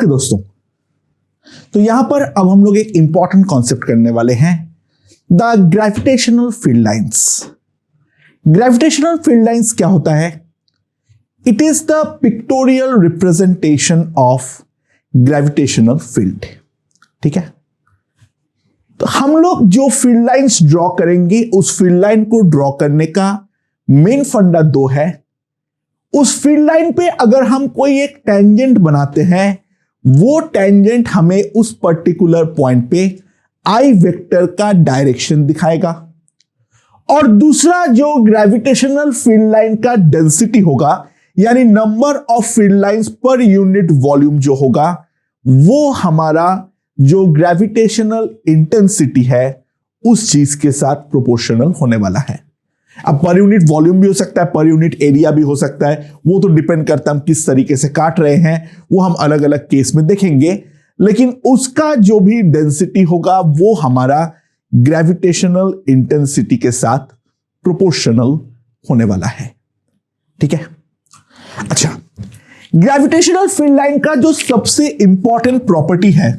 Okay दोस्तों, तो यहां पर अब हम लोग एक इंपॉर्टेंट कॉन्सेप्ट करने वाले हैं, the gravitational field lines. Gravitational field lines क्या होता है? It is the pictorial representation of gravitational field. ठीक है, तो हम लोग जो फील्ड लाइंस ड्रॉ करेंगे, उस फील्ड लाइन को ड्रॉ करने का मेन फंडा दो है। उस फील्ड लाइन पे अगर हम कोई एक टेंजेंट बनाते हैं, वो टेंजेंट हमें उस पर्टिकुलर पॉइंट पे आई वेक्टर का डायरेक्शन दिखाएगा। और दूसरा जो ग्रेविटेशनल फील्ड लाइन का डेंसिटी होगा, यानी number of field lines per unit volume जो होगा, वो हमारा जो ग्रेविटेशनल इंटेंसिटी है उस चीज के साथ प्रोपोर्शनल होने वाला है। अब पर यूनिट वॉल्यूम भी हो सकता है, पर यूनिट एरिया भी हो सकता है, वो तो डिपेंड करता है हम किस तरीके से काट रहे हैं, वो हम अलग अलग केस में देखेंगे। लेकिन उसका जो भी डेंसिटी होगा वो हमारा ग्रेविटेशनल इंटेंसिटी के साथ प्रोपोर्शनल होने वाला है। ठीक है, अच्छा, ग्रेविटेशनल फील्ड लाइन का जो सबसे इंपॉर्टेंट प्रॉपर्टी है,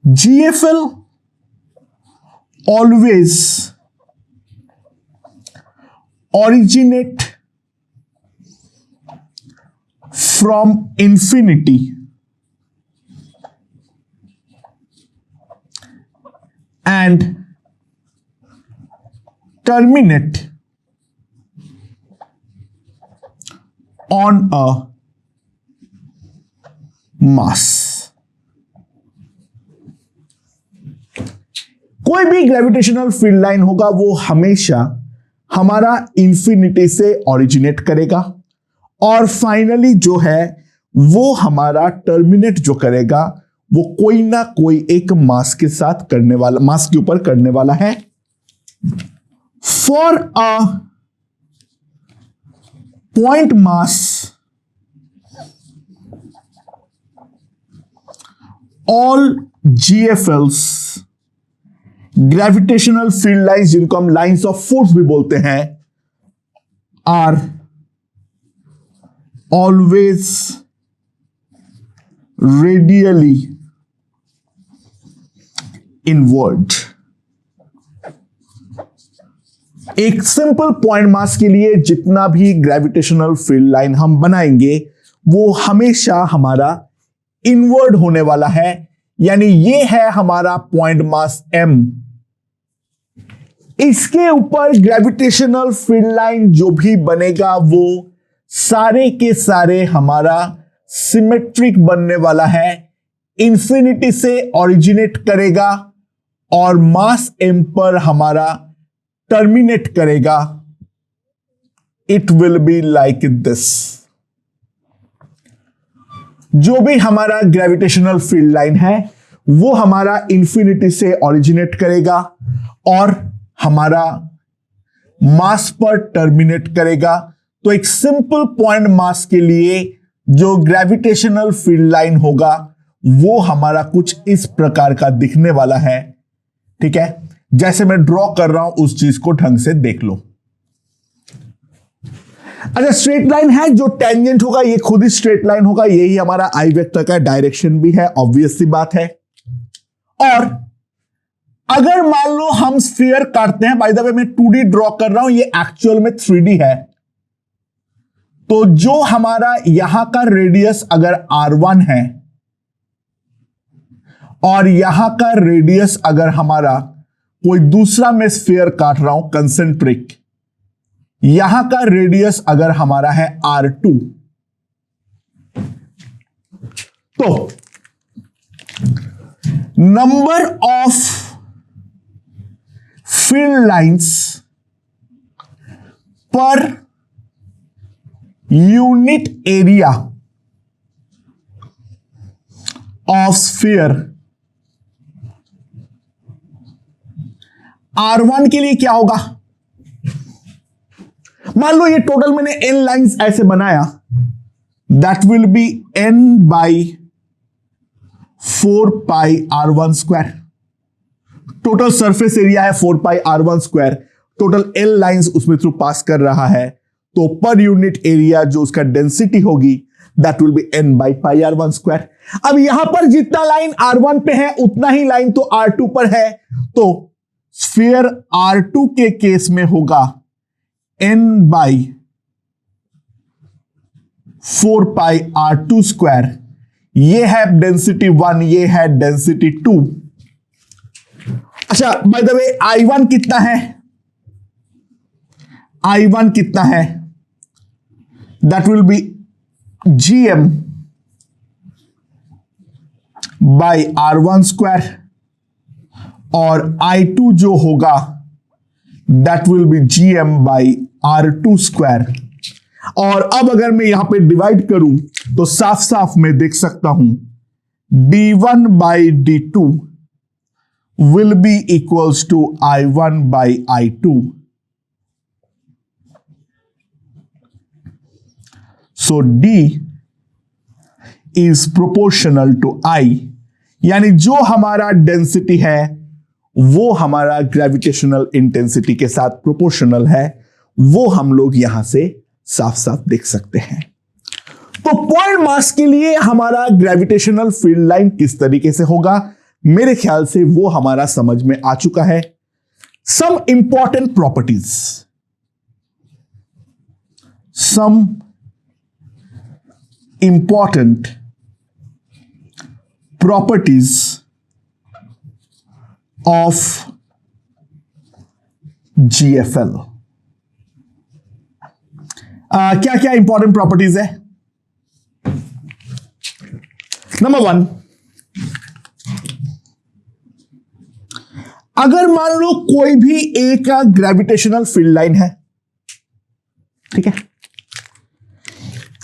GFL always originate from infinity and terminate on a mass। कोई भी ग्रेविटेशनल फील्ड लाइन होगा वो हमेशा हमारा इंफिनिटी से ओरिजिनेट करेगा और फाइनली जो है वो हमारा टर्मिनेट जो करेगा वो कोई ना कोई एक मास के साथ करने वाला, मास के ऊपर करने वाला है। For a point mass all GFLs gravitational field lines, जिनको हम लाइंस ऑफ फोर्स भी बोलते हैं, आर ऑलवेज रेडियली इनवर्ड। एक सिंपल पॉइंट मास के लिए जितना भी ग्रेविटेशनल फील्ड लाइन हम बनाएंगे वो हमेशा हमारा इनवर्ड होने वाला है। यानी ये है हमारा पॉइंट मास m, इसके ऊपर ग्रेविटेशनल फील्ड लाइन जो भी बनेगा वो सारे के सारे हमारा सिमेट्रिक बनने वाला है, इंफिनिटी से ओरिजिनेट करेगा और मास m पर हमारा टर्मिनेट करेगा। It will be like this. जो भी हमारा ग्रेविटेशनल फील्ड लाइन है वो हमारा इंफिनिटी से ओरिजिनेट करेगा और हमारा मास पर टर्मिनेट करेगा। तो एक सिंपल पॉइंट मास के लिए जो ग्रेविटेशनल फील्ड लाइन होगा वो हमारा कुछ इस प्रकार का दिखने वाला है। ठीक है, जैसे मैं ड्रॉ कर रहा हूं उस चीज को ढंग से देख लो। अच्छा, स्ट्रेट लाइन है, जो टेंजेंट होगा ये खुद ही स्ट्रेट लाइन होगा, यही हमारा आई वेक्टर का डायरेक्शन भी है, ऑब्वियस सी बात है। और अगर मान लो हम स्फीयर काटते हैं, बाय द वे मैं 2D ड्रॉ कर रहा हूं, ये एक्चुअल में 3D है, तो जो हमारा यहां का रेडियस अगर R1 है और यहां का रेडियस अगर हमारा कोई दूसरा मैं स्फीयर काट रहा हूं कंसेंट्रिक, यहां का रेडियस अगर हमारा है R2, तो number of field lines per unit area of sphere R1 के लिए क्या होगा? मान लो ये टोटल मैंने n लाइंस ऐसे बनाया, that will B n by 4 pi R1 square. Total surface area है 4 पाई R1 square, total n lines उसमें थ्रू पास कर रहा है, तो पर यूनिट एरिया जो उसका डेंसिटी होगी that will B n by pi r1 square. अब यहां पर जितना लाइन r1 पे है उतना ही लाइन तो r2 पर है, तो स्फीयर r2 के केस में होगा n by 4 pi r2 square. ये है डेंसिटी 1, ये है डेंसिटी 2। अच्छा, बाय द वे I1 कितना है? I1 कितना है? That will B GM by R1 square, और I2 जो होगा that will B GM by R2 square. और अब अगर मैं यहां पे डिवाइड करूं तो साफ साफ मैं देख सकता हूं D1 by D2 will be equals to I1 by I2. So D is proportional to I, यानी जो हमारा डेंसिटी है वो हमारा ग्रेविटेशनल इंटेंसिटी के साथ प्रोपोर्शनल है, वो हम लोग यहां से साफ साफ देख सकते हैं। तो पॉइंट मास के लिए हमारा ग्रेविटेशनल फील्ड लाइन किस तरीके से होगा, मेरे ख्याल से वो हमारा समझ में आ चुका है। Some important properties, some important properties of GFL। क्या क्या इंपॉर्टेंट प्रॉपर्टीज है? नंबर 1, अगर मान लो कोई भी एक ग्रेविटेशनल फील्ड लाइन है, ठीक है,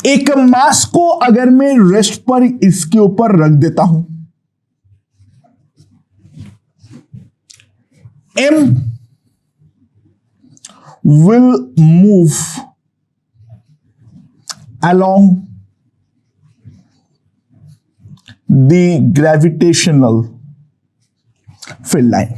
एक मास को अगर मैं रेस्ट पर इसके ऊपर रख देता हूं, M will move along the gravitational field line.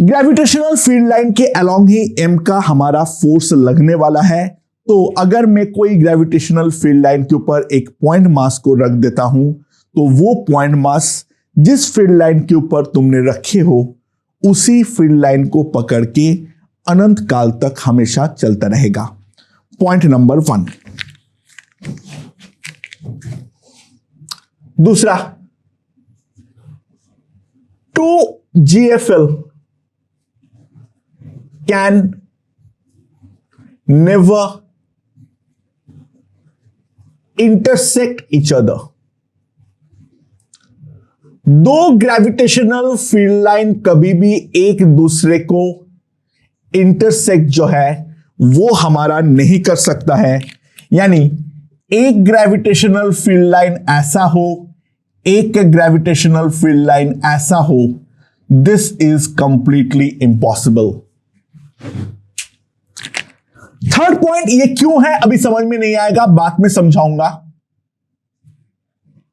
Gravitational field line के अलोंग ही M का हमारा फोर्स लगने वाला है। तो अगर मैं कोई ग्रेविटेशनल फील्ड लाइन के ऊपर एक पॉइंट मास को रख देता हूं, तो वो पॉइंट मास जिस फील्ड लाइन के ऊपर तुमने रखे हो उसी फील्ड लाइन को पकड़ के अनंत काल तक हमेशा चलता रहेगा। Point number 1। दूसरा, two GFL can never intersect each other। दो ग्रेविटेशनल फील्ड लाइन कभी भी एक दूसरे को इंटरसेक्ट जो है वो हमारा नहीं कर सकता है। यानी एक ग्रेविटेशनल फील्ड लाइन ऐसा हो, एक ग्रेविटेशनल फील्ड लाइन ऐसा हो, this is completely impossible. Third point ये क्यों है अभी समझ में नहीं आएगा, बाद में समझाऊंगा।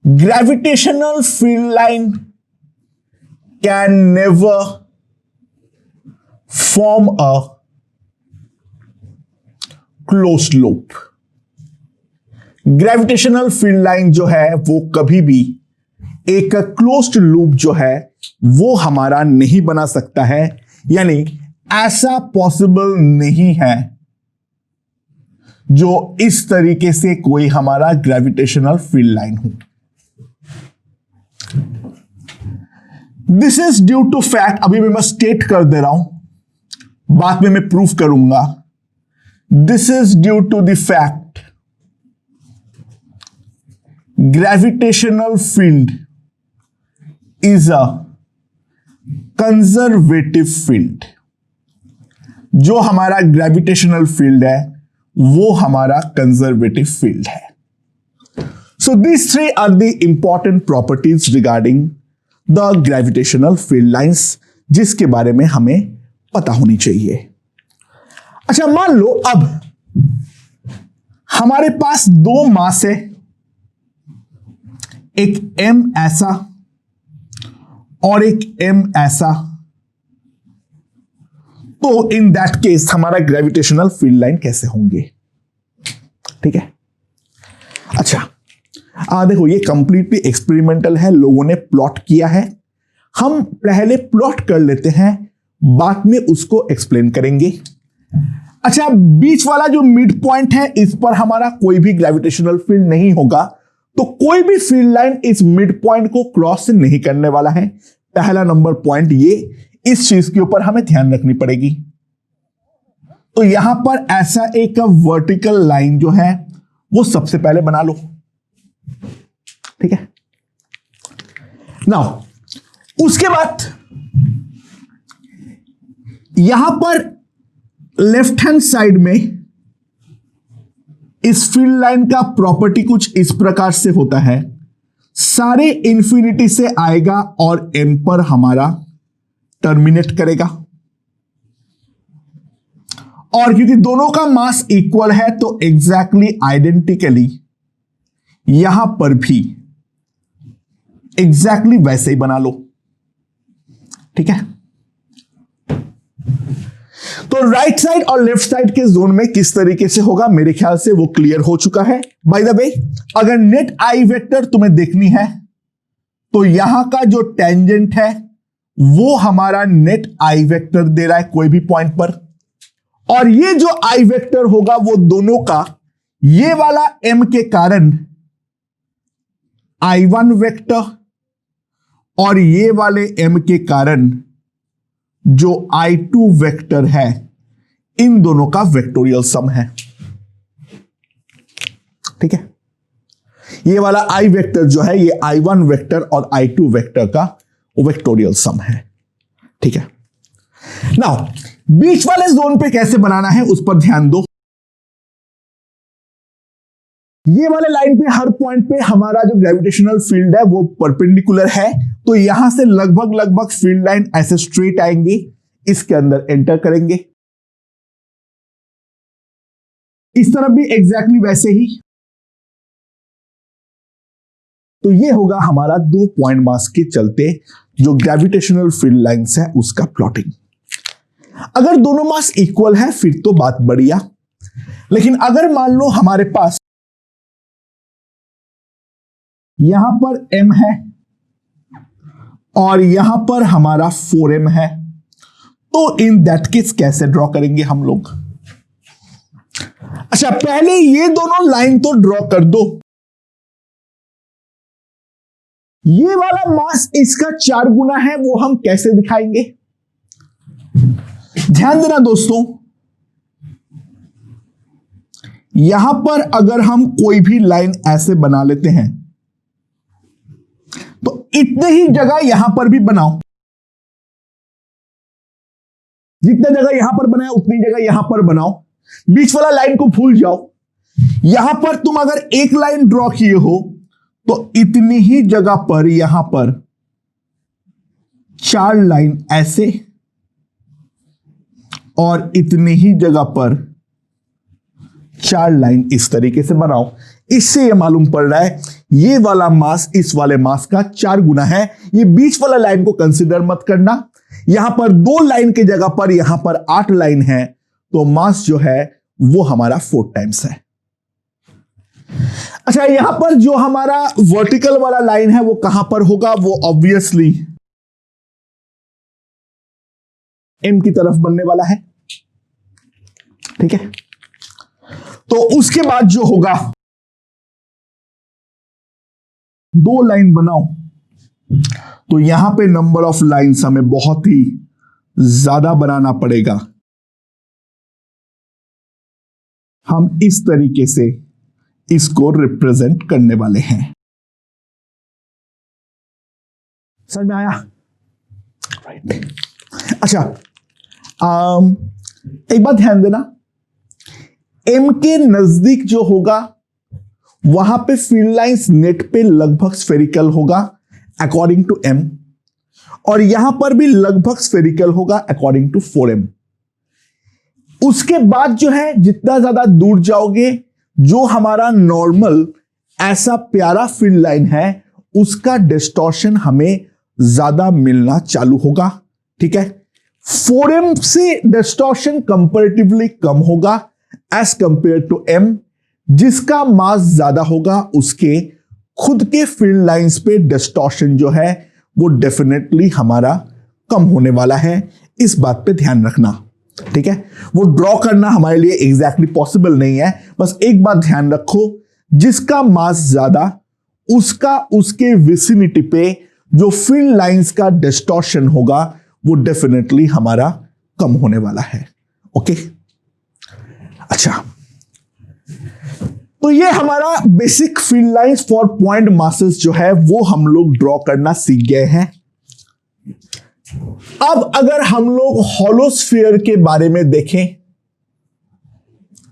Gravitational field line can never form a closed loop. Gravitational field line जो है वो कभी भी एक क्लोज्ड लूप जो है वो हमारा नहीं बना सकता है। यानी ऐसा पॉसिबल नहीं है जो इस तरीके से कोई हमारा ग्रेविटेशनल फील्ड लाइन हो। This is due to fact, अभी मैं स्टेट कर दे रहा हूं, बाद में मैं प्रूफ करूंगा। This is due to the fact gravitational field is a conservative field. जो हमारा ग्रेविटेशनल फील्ड है वो हमारा कंजर्वेटिव फील्ड है। So these three are the important properties regarding the gravitational field lines, जिसके बारे में हमें पता होनी चाहिए। अच्छा, मान लो अब हमारे पास दो मास है, एक M ऐसा और एक M ऐसा। तो इन दैट केस हमारा ग्रेविटेशनल फील्ड लाइन कैसे होंगे? ठीक है, अच्छा देखो, ये कंप्लीटली एक्सपेरिमेंटल है, लोगों ने प्लॉट किया है। हम पहले प्लॉट कर लेते हैं, बाद में उसको एक्सप्लेन करेंगे। अच्छा, बीच वाला जो मिड पॉइंट है, इस पर हमारा कोई भी ग्रेविटेशनल फील्ड नहीं होगा, तो कोई भी फील्ड लाइन इस मिड पॉइंट को क्रॉस नहीं करने वाला है। पहला नंबर पॉइंट ये, इस चीज के ऊपर हमें ध्यान रखनी पड़ेगी। तो यहां पर ऐसा एक वर्टिकल लाइन जो है वो सबसे पहले बना लो, ठीक है। नाउ उसके बाद यहां पर लेफ्ट हैंड साइड में इस फील्ड लाइन का प्रॉपर्टी कुछ इस प्रकार से होता है, सारे इंफिनिटी से आएगा और एम पर हमारा टर्मिनेट करेगा। और क्योंकि दोनों का मास इक्वल है तो एग्जैक्टली आइडेंटिकली यहां पर भी एग्जैक्टली वैसे ही बना लो, ठीक है। तो राइट साइड और लेफ्ट साइड के जोन में किस तरीके से होगा, मेरे ख्याल से वो क्लियर हो चुका है। बाय द वे, अगर नेट आई वेक्टर तुम्हें देखनी है तो यहां का जो टेंजेंट है वो हमारा नेट आई वेक्टर दे रहा है कोई भी पॉइंट पर, और ये जो आई वेक्टर होगा वो दोनों का ये वाला एम के कारण I1 वेक्टर और ये वाले m के कारण जो I2 वेक्टर है, इन दोनों का वेक्टोरियल सम है, ठीक है। ये वाला I वेक्टर जो है ये I1 वेक्टर और I2 वेक्टर का वेक्टोरियल सम है, ठीक है। नाउ बीच वाले जोन पे कैसे बनाना है उस पर ध्यान दो। ये वाले लाइन पे हर पॉइंट पे हमारा जो ग्रेविटेशनल फील्ड है वो परपेंडिकुलर है, तो यहां से लगभग फील्ड लाइन ऐसे स्ट्रेट आएंगी, इसके अंदर एंटर करेंगे। इस तरफ भी एग्जैक्टली वैसे ही। तो ये होगा हमारा 2 पॉइंट मास के चलते जो ग्रेविटेशनल फील्ड लाइंस है उसका प्लॉटिंग। अगर दोनों मास इक्वल है फिर तो बात बढ़िया, लेकिन अगर मान लो हमारे पास यहां पर m है और यहां पर हमारा 4m है, तो इन दैट केस कैसे ड्रॉ करेंगे हम लोग। अच्छा, पहले ये दोनों लाइन तो ड्रॉ कर दो। ये वाला मास इसका 4 गुना है, वो हम कैसे दिखाएंगे। ध्यान देना दोस्तों, यहां पर अगर हम कोई भी लाइन ऐसे बना लेते हैं तो इतने ही जगह यहां पर भी बनाओ, जितने जगह यहां पर बनाया उतनी जगह यहां पर बनाओ। बीच वाला लाइन को भूल जाओ। यहां पर तुम अगर एक लाइन ड्रॉ किए हो तो इतनी ही जगह पर यहां पर 4 लाइन ऐसे और इतनी ही जगह पर 4 लाइन इस तरीके से बनाओ। इससे यह मालूम पड़ रहा है ये वाला मास इस वाले मास का 4 गुना है। ये बीच वाला लाइन को कंसीडर मत करना। यहां पर 2 लाइन की जगह पर यहां पर 8 लाइन है, तो मास जो है वो हमारा 4 टाइम्स है। अच्छा, यहां पर जो हमारा वर्टिकल वाला लाइन है वो कहां पर होगा, वो ऑब्वियसली m की तरफ बनने वाला है, ठीक है। तो उसके बाद जो होगा 2 लाइन बनाओ, तो यहां पे नंबर ऑफ लाइंस हमें बहुत ही ज्यादा बनाना पड़ेगा। हम इस तरीके से इसको रिप्रेजेंट करने वाले हैं। समझ में आया? राइट। अच्छा, एक बात ध्यान देना, m के नजदीक जो होगा वहां पे फील्ड लाइंस नेट पे लगभग स्फेरिकल होगा अकॉर्डिंग टू m, और यहां पर भी लगभग स्फेरिकल होगा अकॉर्डिंग टू 4m। उसके बाद जो है जितना ज्यादा दूर जाओगे, जो हमारा नॉर्मल ऐसा प्यारा फील्ड लाइन है उसका डिस्टॉर्शन हमें ज्यादा मिलना चालू होगा, ठीक है। 4m से डिस्टॉर्शन कंपैरेटिवली कम होगा एज कंपेयर टू m, जिसका मास ज्यादा होगा उसके खुद के फील्ड लाइंस पे डिस्टॉर्शन जो है वो डेफिनेटली हमारा कम होने वाला है। इस बात पे ध्यान रखना, ठीक है। वो ड्रॉ करना हमारे लिए एग्जैक्टली पॉसिबल नहीं है, बस एक बात ध्यान रखो, जिसका मास ज्यादा उसका उसके विसिनिटी पे जो फील्ड लाइंस का डिस्टॉर्शन होगा वो डेफिनेटली हमारा कम होने वाला है। ओके, अच्छा, तो ये हमारा basic field lines for point masses जो है वो हम लोग ड्रॉ करना सीख गए हैं। अब अगर हम लोग हॉलोस्फीयर के बारे में देखें,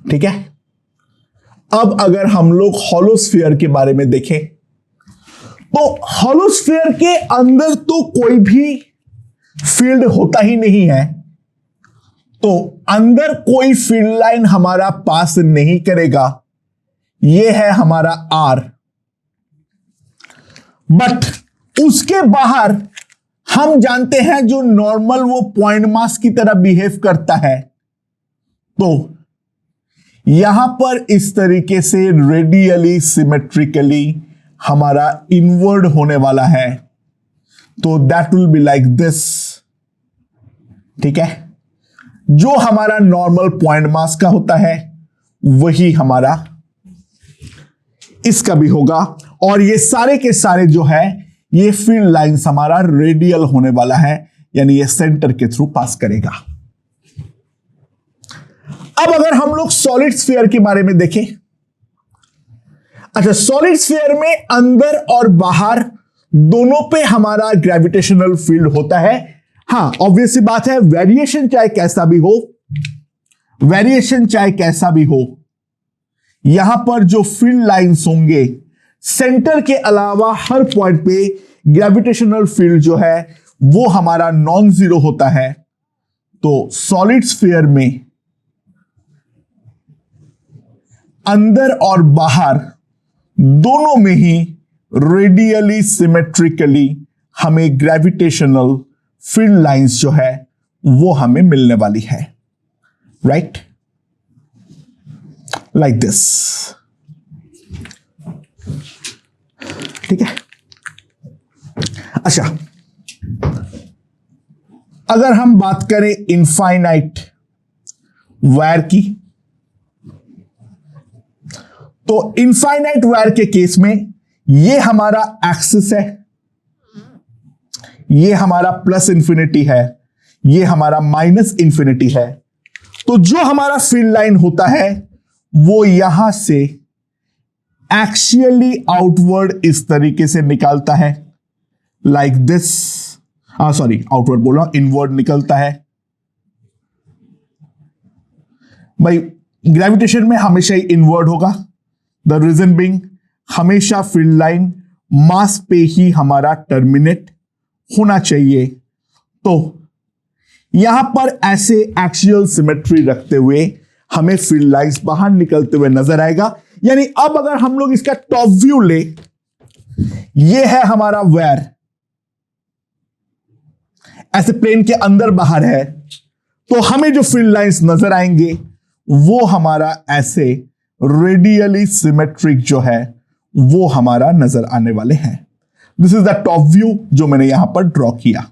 ठीक है, अब अगर हम लोग हॉलोस्फीयर के बारे में देखें तो हॉलोस्फीयर के अंदर तो कोई भी फील्ड होता ही नहीं है, तो अंदर कोई फील्ड लाइन हमारा पास नहीं करेगा, यह है हमारा आर। बट उसके बाहर हम जानते हैं जो नॉर्मल वो पॉइंट मास की तरह बिहेव करता है, तो यहां पर इस तरीके से रेडियली सिमेट्रिकली हमारा इनवर्ड होने वाला है, तो that will be like this, ठीक है। जो हमारा नॉर्मल पॉइंट मास का होता है वही हमारा इसका भी होगा, और ये सारे के सारे जो है ये फील्ड लाइंस हमारा रेडियल होने वाला है, यानी ये सेंटर के थ्रू पास करेगा। अब अगर हम लोग सॉलिड स्फीयर के बारे में देखें, अच्छा, सॉलिड स्फीयर में अंदर और बाहर दोनों पे हमारा ग्रेविटेशनल फील्ड होता है। हां, ऑब्वियस सी बात है, वेरिएशन चाहे कैसा भी हो, वेरिएशन चाहे कैसा भी हो, यहां पर जो फील्ड लाइंस होंगे सेंटर के अलावा हर पॉइंट पे ग्रेविटेशनल फील्ड जो है वो हमारा नॉन जीरो होता है। तो सॉलिड स्फीयर में अंदर और बाहर दोनों में ही रेडियली सिमेट्रिकली हमें ग्रेविटेशनल फील्ड लाइंस जो है वो हमें मिलने वाली है, राइट, लाइक दिस, ठीक है। अच्छा, अगर हम बात करें इनफाइनाइट वायर की, तो इनफाइनाइट वायर के केस में ये हमारा एक्सिस है, ये हमारा प्लस इंफिनिटी है, ये हमारा माइनस इंफिनिटी है। तो जो हमारा फील्ड लाइन होता है वो यहां से एक्सियली आउटवर्ड इस तरीके से निकालता है, लाइक दिस, सॉरी आउटवर्ड बोला, इनवर्ड निकलता है। भाई ग्रेविटेशन में हमेशा ही इनवर्ड होगा, द रीजन बीइंग हमेशा फील्ड लाइन मास पे ही हमारा टर्मिनेट होना चाहिए। तो यहां पर ऐसे एक्सियल सिमेट्री रखते हुए हमें फील्ड लाइंस बाहर निकलते हुए नजर आएगा। यानी अब अगर हम लोग इसका टॉप व्यू ले, ये है हमारा वायर, ऐसे प्लेन के अंदर बाहर है, तो हमें जो फील्ड लाइंस नजर आएंगे वो हमारा ऐसे रेडियली सिमेट्रिक जो है वो हमारा नजर आने वाले हैं। This is the top view जो मैंने यहां पर ड्रॉ किया,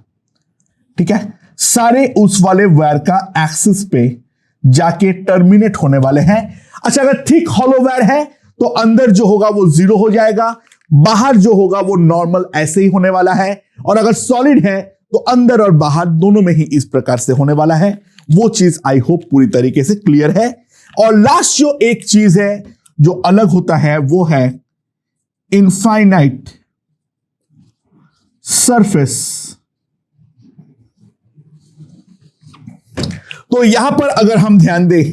ठीक है। सारे उस वाले वायर का एक्सिस पे जाके टर्मिनेट होने वाले हैं। अच्छा, अगर थिक हॉलो वायर है तो अंदर जो होगा वो जीरो हो जाएगा, बाहर जो होगा वो नॉर्मल ऐसे ही होने वाला है, और अगर सॉलिड है तो अंदर और बाहर दोनों में ही इस प्रकार से होने वाला है। वो चीज आई होप पूरी तरीके से क्लियर है। और लास्ट जो एक चीज है जो अलग होता है वो है इनफाइनाइट सरफेस। तो यहां पर अगर हम ध्यान दें,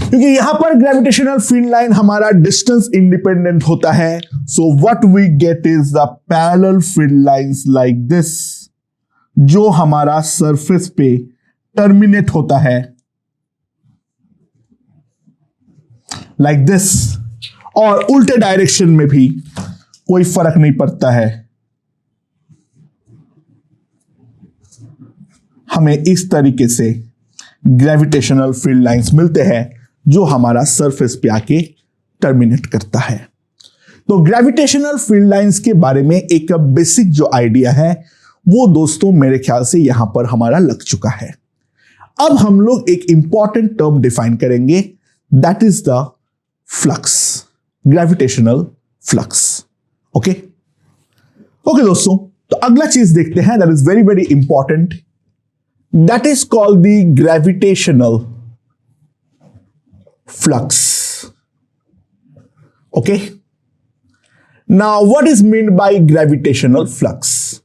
क्योंकि यहां पर ग्रेविटेशनल फील्ड लाइन हमारा डिस्टेंस इंडिपेंडेंट होता है, so what we get is the parallel field lines like this, जो हमारा सरफेस पे टर्मिनेट होता है लाइक दिस, और उल्टे डायरेक्शन में भी कोई फर्क नहीं पड़ता है, हमें इस तरीके से ग्रेविटेशनल फील्ड लाइंस मिलते हैं जो हमारा सरफेस पे आके टर्मिनेट करता है। तो ग्रेविटेशनल फील्ड लाइंस के बारे में एक बेसिक जो आइडिया है वो दोस्तों मेरे ख्याल से यहां पर हमारा लग चुका है। अब हम लोग एक इंपॉर्टेंट टर्म डिफाइन करेंगे, that is the flux, gravitational flux. Okay दोस्तों, तो अगला चीज देखते हैं, that is very very important, that is called the gravitational flux. Okay, now what is mean by gravitational flux?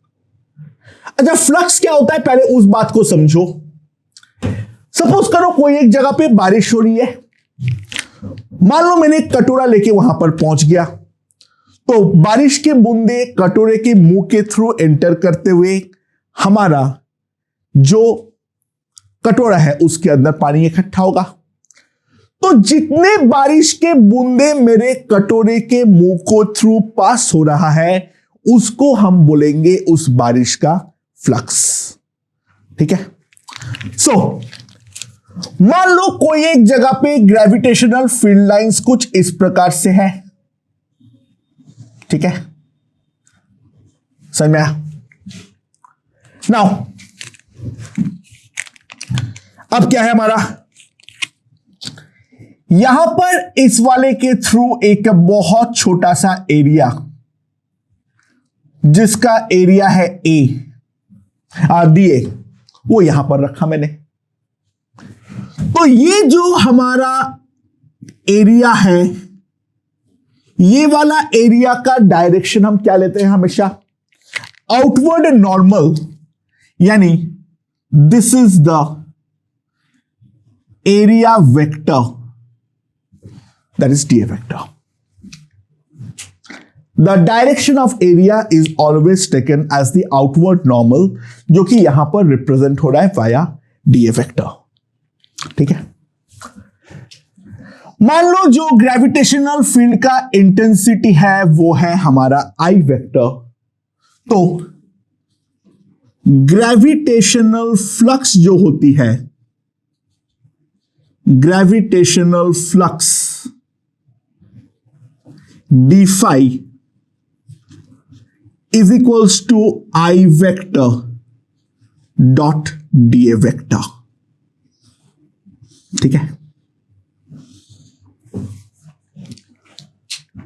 अच्छा, फ्लक्स क्या होता है पहले उस बात को समझो। सपोज करो कोई एक जगह पे बारिश हो रही है, मान लो मैंने एक कटोरा लेके वहां पर पहुंच गया, तो बारिश के बूंदे कटोरे के मुंह के थ्रू एंटर करते हुए हमारा जो कटोरा है उसके अंदर पानी इकट्ठा होगा। तो जितने बारिश के बूंदे मेरे कटोरे के मुंह को थ्रू पास हो रहा है उसको हम बोलेंगे उस बारिश का फ्लक्स। ठीक है, सो मान लो कोई एक जगह पे ग्रेविटेशनल फील्ड लाइंस कुछ इस प्रकार से है। ठीक है, समझ में आया? नाउ अब क्या है हमारा, यहां पर इस वाले के थ्रू एक बहुत छोटा सा एरिया जिसका एरिया है ए दिए, वो यहां पर रखा मैंने। तो ये जो हमारा एरिया है, ये वाला एरिया का डायरेक्शन हम क्या लेते हैं हमेशा, आउटवर्ड नॉर्मल, यानी this is the area vector, that is d vector. The direction of area is always taken as the outward normal, जो कि यहां पर रिप्रेजेंट हो रहा है वाया डी वेक्टर। ठीक है, मान लो जो ग्रेविटेशनल फील्ड का इंटेंसिटी है वो है हमारा आई वेक्टर, तो ग्रेविटेशनल फ्लक्स जो होती है, gravitational flux d phi is equals to I vector dot D A vector. ठीक है,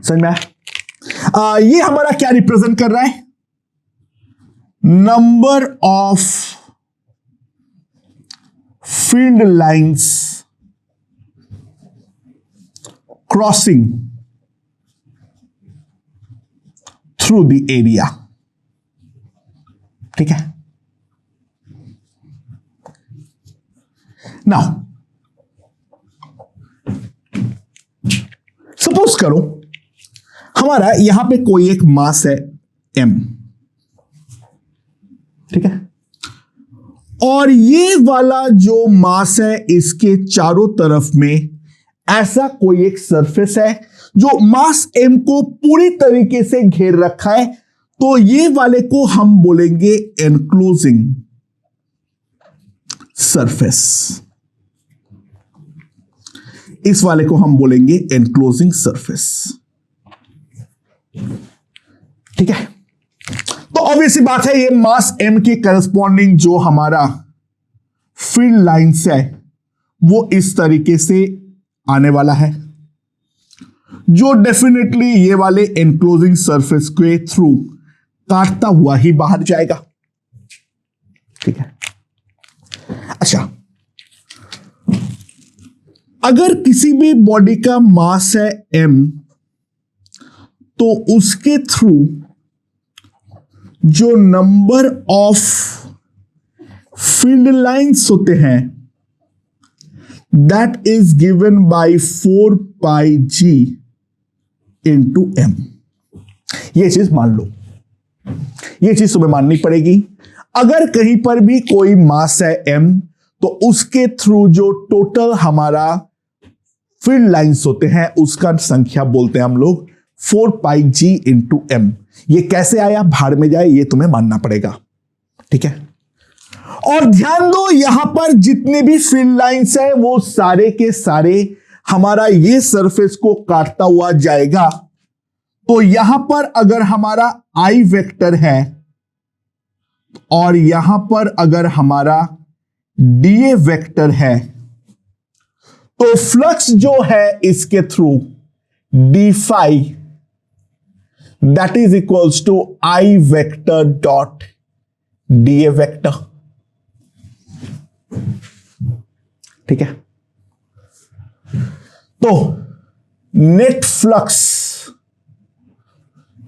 समझ में आया? ये हमारा क्या रिप्रेजेंट कर रहा है, number of field lines crossing through the area. ठीक है, नाउ सपोज करो हमारा यहां पे कोई एक मास है m। ठीक है, और ये वाला जो मास है इसके चारों तरफ में ऐसा कोई एक सरफेस है जो मास m को पूरी तरीके से घेर रखा है, तो ये वाले को हम बोलेंगे एनक्लोजिंग सरफेस। इस वाले को हम बोलेंगे एनक्लोजिंग सरफेस। ठीक है, तो ऑब्वियस बात है ये मास m के करस्पॉन्डिंग जो हमारा फील्ड लाइंस है वो इस तरीके से आने वाला है, जो डेफिनेटली ये वाले एनक्लोजिंग सरफेस के थ्रू काटता हुआ ही बाहर जाएगा। ठीक है, अच्छा, अगर किसी भी बॉडी का मास है m, तो उसके थ्रू जो नंबर ऑफ फील्ड लाइंस होते हैं that is given by 4 pi g into m। ये चीज मान लो, ये चीज तुम्हें माननी पड़ेगी। अगर कहीं पर भी कोई मास है m, तो उसके थ्रू जो टोटल हमारा फील्ड लाइंस होते हैं उसका संख्या बोलते हैं हम लोग 4 पाई g इंटू m। ये कैसे आया, भाड़ में जाए, ये तुम्हें मानना पड़ेगा। ठीक है, और ध्यान दो यहां पर जितने भी फील्ड लाइंस है वो सारे के सारे हमारा ये सरफेस को काटता हुआ जाएगा। तो यहां पर अगर हमारा आई वेक्टर है और यहां पर अगर हमारा डीए वेक्टर है तो फ्लक्स जो है इसके through d phi that is equals to I vector dot d A vector. ठीक है, तो नेट फ्लक्स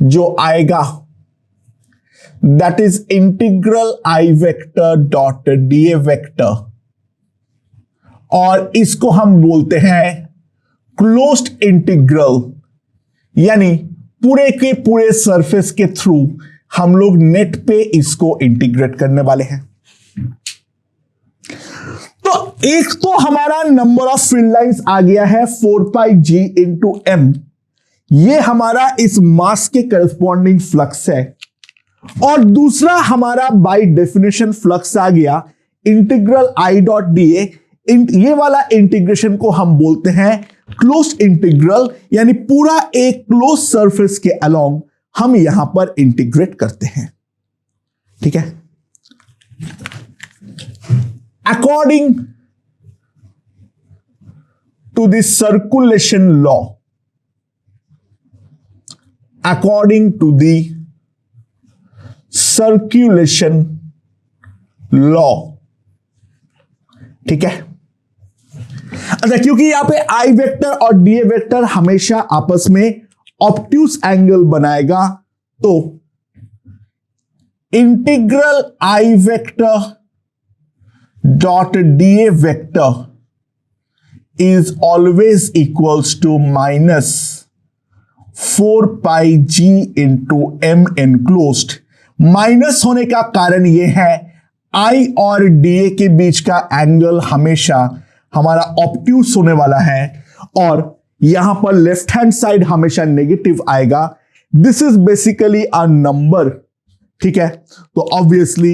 जो आएगा that is integral I vector dot d A vector, और इसको हम बोलते हैं क्लोज्ड इंटीग्रल, यानी पूरे के पूरे सरफेस के थ्रू हम लोग नेट पे इसको इंटीग्रेट करने वाले हैं। तो एक तो हमारा नंबर ऑफ फील्ड लाइंस आ गया है 4 पाई जी इंटू एम, ये हमारा इस मास के करस्पॉन्डिंग फ्लक्स है, और दूसरा हमारा बाय डेफिनेशन फ्लक्स आ गया integral I dot D A. ये वाला इंटीग्रेशन को हम बोलते हैं क्लोज्ड इंटीग्रल, यानी पूरा एक क्लोज सरफेस के अलोंग हम यहां पर इंटीग्रेट करते हैं। ठीक है, according to the circulation law, according to the circulation law, ठीक है। अच्छा, क्योंकि यहां पे आई वेक्टर और डीए वेक्टर हमेशा आपस में ऑब्ट्यूज एंगल बनाएगा, तो integral I vector dot d A vector is always equals to minus 4 pi g into m enclosed। Minus होने का कारण यह है I और DA के बीच का एंगल हमेशा हमारा ऑब्ट्यूज होने वाला है, और यहां पर लेफ्ट हैंड साइड हमेशा नेगेटिव आएगा। This is basically a number, ठीक है। तो obviously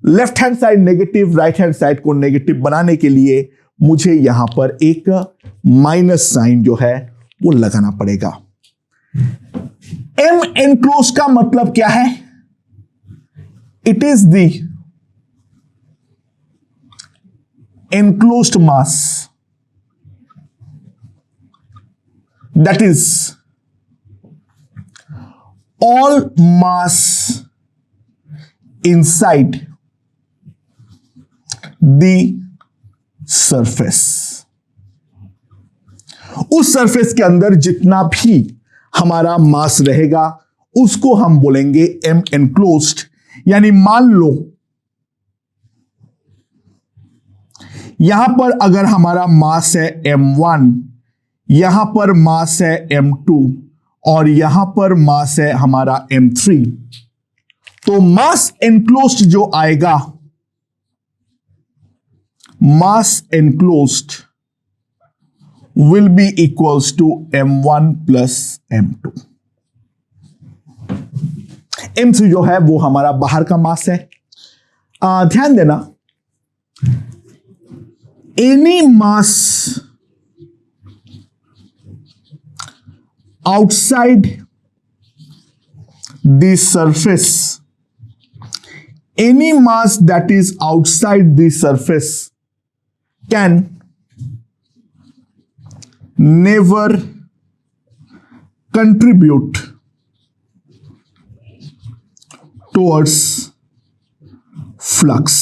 left hand side negative, right hand side को नेगेटिव बनाने के लिए मुझे यहां पर एक माइनस साइन जो है वो लगाना पड़ेगा। एम एनक्लोज का मतलब क्या है? It is the enclosed mass, that is all mass inside the surface। उस सरफेस के अंदर जितना भी हमारा मास रहेगा उसको हम बोलेंगे एम एनक्लोज्ड। यानी मान लो यहां पर अगर हमारा मास है m1, यहां पर मास है m2 और यहां पर मास है हमारा m3, तो मास एनक्लोज्ड जो आएगा, mass enclosed will be equals to m1 plus m2। m3 जो है वो हमारा बाहर का मास है। ध्यान देना, any mass outside the surface, any mass that is outside the surface can never contribute towards flux।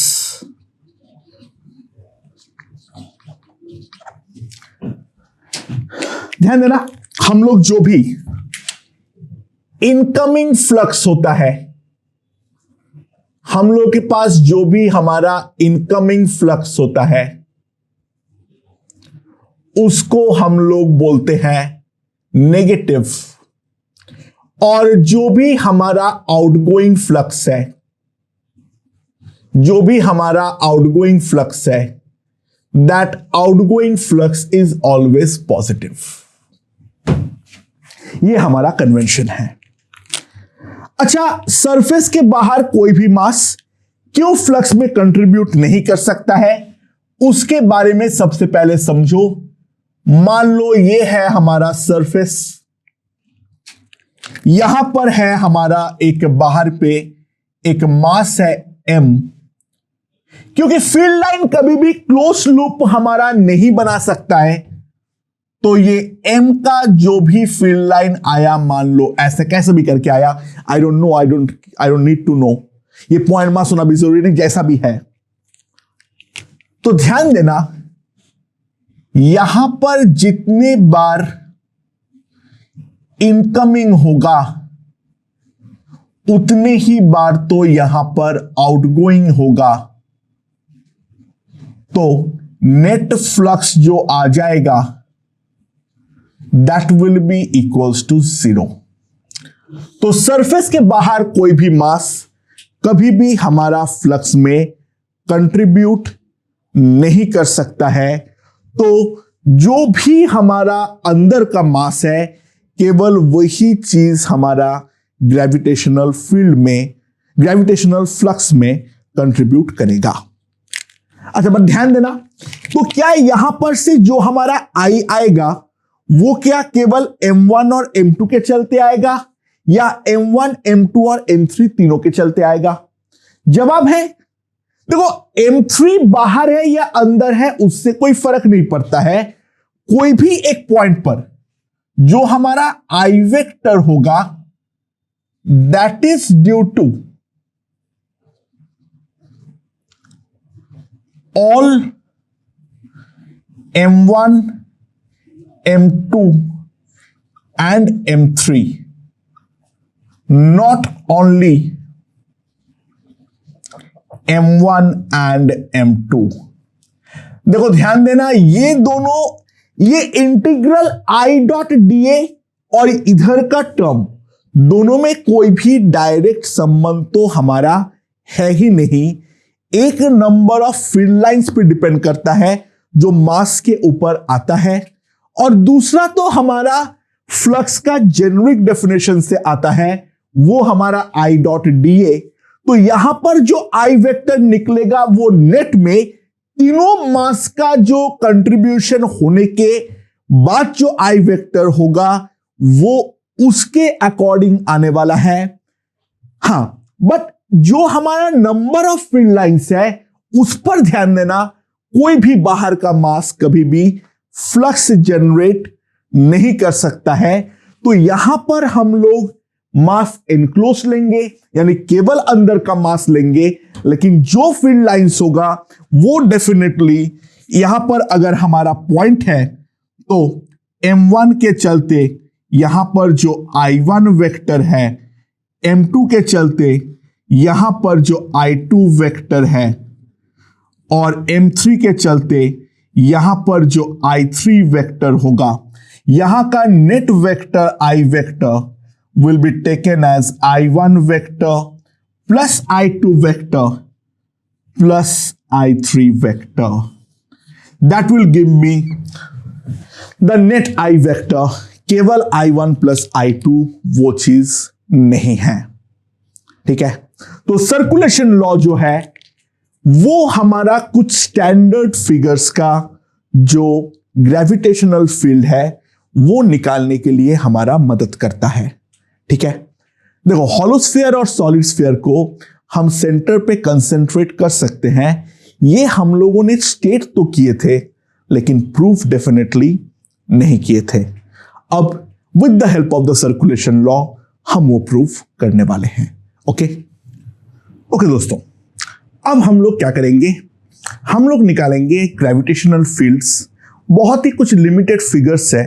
ध्यान देना, हम लोग जो भी इनकमिंग फ्लक्स होता है, हम लोग के पास जो भी हमारा इनकमिंग फ्लक्स होता है उसको हम लोग बोलते हैं नेगेटिव, और जो भी हमारा आउटगोइंग फ्लक्स है, जो भी हमारा आउटगोइंग फ्लक्स है, that outgoing flux is always positive. ये हमारा कन्वेंशन है। अच्छा, सरफेस के बाहर कोई भी मास क्यों फ्लक्स में कंट्रीब्यूट नहीं कर सकता है उसके बारे में सबसे पहले समझो। मान लो ये है हमारा सरफेस, यहां पर है हमारा एक बाहर पे एक मास है m। क्योंकि फील्ड लाइन कभी भी क्लोज लूप हमारा नहीं बना सकता है, तो ये m का जो भी फील्ड लाइन आया, मान लो ऐसे कैसे भी करके आया, I don't know, I don't need to know, ये पॉइंट मास होना भी जरूरी नहीं, जैसा भी है। तो ध्यान देना, यहां पर जितने बार इनकमिंग होगा उतने ही बार तो यहां पर आउटगोइंग होगा, तो नेट फ्लक्स जो आ जाएगा that will be equals to 0। तो सरफेस के बाहर कोई भी मास कभी भी हमारा फ्लक्स में कंट्रीब्यूट नहीं कर सकता है। तो जो भी हमारा अंदर का मास है केवल वही चीज हमारा ग्रेविटेशनल फील्ड में, ग्रेविटेशनल फ्लक्स में कंट्रीब्यूट करेगा। अच्छा, बट ध्यान देना, तो क्या यहां पर से जो हमारा आई आएगा वो क्या केवल m1 और m2 के चलते आएगा या m1, m2 और m3 तीनों के चलते आएगा? जवाब है, देखो m3 बाहर है या अंदर है उससे कोई फर्क नहीं पड़ता है। कोई भी एक पॉइंट पर जो हमारा आई वेक्टर होगा that is due to all m1, m2 and m3, not only m1 and m2। देखो ध्यान देना, ये दोनों, ये integral I dot D A और इधर का टर्म, दोनों में कोई भी डायरेक्ट संबंध तो हमारा है ही नहीं। एक नंबर ऑफ फील्ड लाइंस पे डिपेंड करता है जो मास के ऊपर आता है, और दूसरा तो हमारा फ्लक्स का जेनरिक डेफिनेशन से आता है, वो हमारा आई डॉट डी ए। तो यहां पर जो आई वेक्टर निकलेगा वो नेट में तीनों मास का जो कंट्रीब्यूशन होने के बाद जो आई वेक्टर होगा वो उसके अकॉर्डिंग आने वाला है। हां, बट जो हमारा नंबर ऑफ फील्ड लाइंस है उस पर ध्यान देना, कोई भी बाहर का मास कभी भी फ्लक्स जनरेट नहीं कर सकता है। तो यहां पर हम लोग मास एनक्लोज लेंगे, यानी केवल अंदर का मास लेंगे, लेकिन जो फील्ड लाइंस होगा वो डेफिनेटली यहां पर अगर हमारा पॉइंट है तो m1 के चलते यहां पर जो i1 वेक्टर है, m2 के चलते यहां पर जो i2 वेक्टर है, और m3 के चलते यहां पर जो i3 वेक्टर होगा। यहां का net vector i vector will be taken as i1 vector plus i2 vector plus i3 vector. That will give me the net I vector। केवल i1 plus i2 वो चीज नहीं है, ठीक है। तो सर्कुलेशन लॉ जो है वो हमारा कुछ स्टैंडर्ड फिगर्स का जो ग्रेविटेशनल फील्ड है वो निकालने के लिए हमारा मदद करता है, ठीक है। देखो, हॉलो स्फीयर और सॉलिड स्फीयर को हम सेंटर पे कंसेंट्रेट कर सकते हैं, ये हम लोगों ने स्टेट तो किए थे लेकिन प्रूफ डेफिनेटली नहीं किए थे। अब with the help of the circulation law हम वो प्रूफ करने वाले हैं। ओके दोस्तों, अब हम लोग क्या करेंगे, हम लोग निकालेंगे ग्रेविटेशनल फील्ड्स। बहुत ही कुछ लिमिटेड फिगर्स है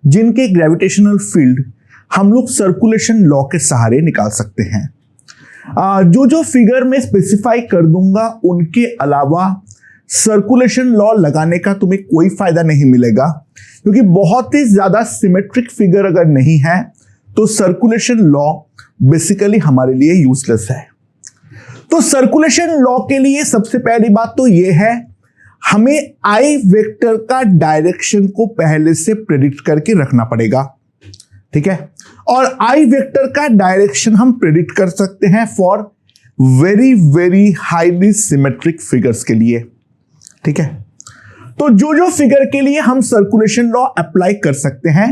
जिनके ग्रेविटेशनल फील्ड हम लोग सर्कुलेशन लॉ के सहारे निकाल सकते हैं। जो फिगर में स्पेसिफाई कर दूंगा उनके अलावा सर्कुलेशन लॉ लगाने का तुम्हें कोई फायदा नहीं मिलेगा, क्योंकि बहुत ही ज्यादा सिमेट्रिक फिगर अगर नहीं है तो सर्कुलेशन लॉ बेसिकली हमारे लिए यूजलेस है। तो सर्कुलेशन लॉ के लिए सबसे पहली बात तो यह है, हमें आई वेक्टर का डायरेक्शन को पहले से प्रेडिक्ट करके रखना पड़ेगा, ठीक है। और आई वेक्टर का डायरेक्शन हम प्रेडिक्ट कर सकते हैं for very very highly symmetric figures के लिए। ठीक है, तो जो जो फिगर के लिए हम सर्कुलेशन लॉ अप्लाई कर सकते हैं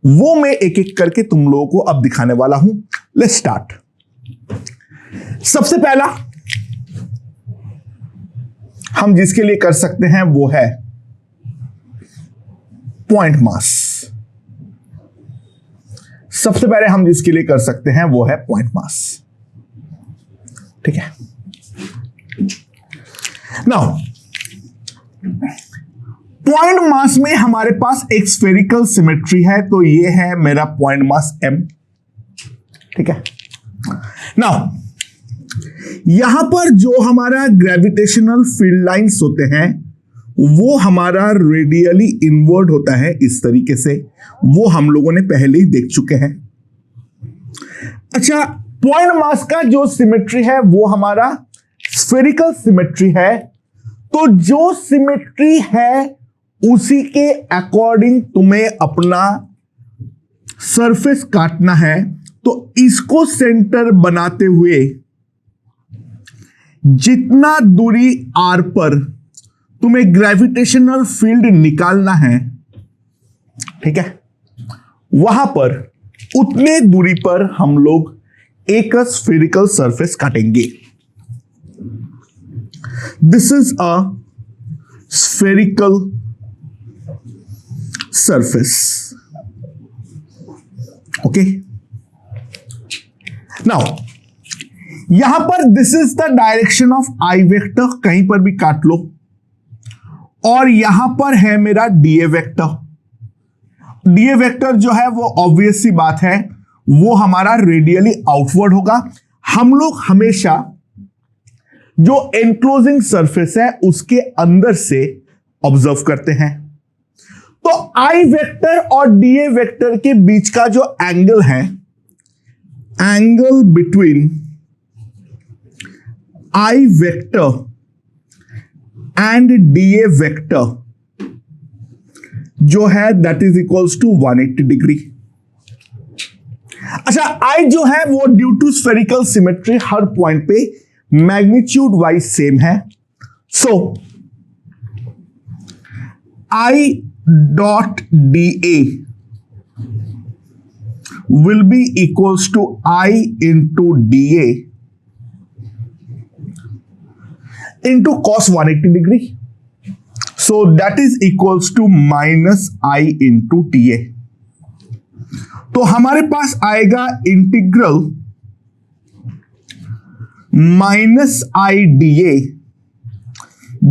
वो मैं एक एक करके तुम लोगों को अब दिखाने वाला हूं। Let's start. सबसे पहला हम जिसके लिए कर सकते हैं वो है पॉइंट मास। सबसे पहले हम जिसके लिए कर सकते हैं वो है पॉइंट मास। ठीक है, नाउ पॉइंट मास में हमारे पास एक स्फेरिकल सिमेट्री है, तो ये है मेरा पॉइंट मास m। ठीक है, नाउ यहां पर जो हमारा ग्रेविटेशनल फील्ड लाइंस होते हैं वो हमारा रेडियली इनवर्ड होता है इस तरीके से, वो हम लोगों ने पहले ही देख चुके हैं। अच्छा, पॉइंट मास का जो सिमेट्री है वो हमारा स्फेरिकल सिमेट्री है, तो जो सिमेट्री है उसी के अकॉर्डिंग तुम्हें अपना सरफेस काटना है। तो इसको सेंटर बनाते हुए जितना दूरी r पर तुम्हें ग्रेविटेशनल फील्ड निकालना है, ठीक है, वहां पर उतने दूरी पर हम लोग एक स्फेरिकल सरफेस काटेंगे। This is a spherical surface. Okay, now यहां पर this is the direction of I vector, कहीं पर भी काट लो, और यहां पर है मेरा डीए वेक्टर। डीए वेक्टर जो है वो ऑब्वियस सी बात है वो हमारा रेडियली आउटवर्ड होगा। हम लोग हमेशा जो एनक्लोजिंग सरफेस है उसके अंदर से ऑब्जर्व करते हैं। तो आई वेक्टर और डीए वेक्टर के बीच का जो एंगल है, angle between I vector and d a vector जो है that is equals to 180 degree. अच्छा, आई जो है वो ड्यू टू स्फेरिकल सिमेट्री हर पॉइंट पे मैग्नीट्यूड वाइज सेम है। So I dot D A will be equals to I into dA into cos 180 degree. So that is equals to minus I into TA. तो हमारे पास आएगा integral minus I dA,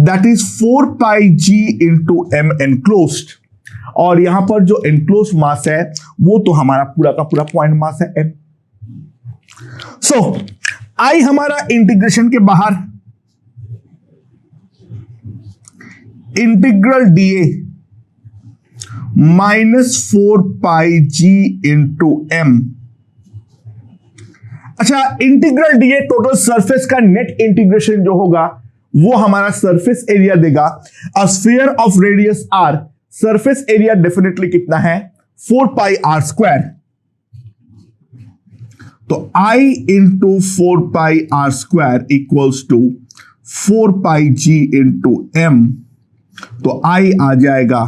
that is 4 pi G into M enclosed, और यहां पर जो enclose मास है वो तो हमारा पूरा का पूरा पॉइंट मास है m। सो आई हमारा इंटीग्रेशन के बाहर, integral dA minus 4 pi G into M। अच्छा, इंटीग्रल dA टोटल सरफेस का नेट इंटीग्रेशन जो होगा वो हमारा सरफेस एरिया देगा। A sphere of radius r, surface area definitely कितना है 4 पाई r स्क्वायर। तो I into 4 pi r square equals to 4 pi G into M। तो I आ जाएगा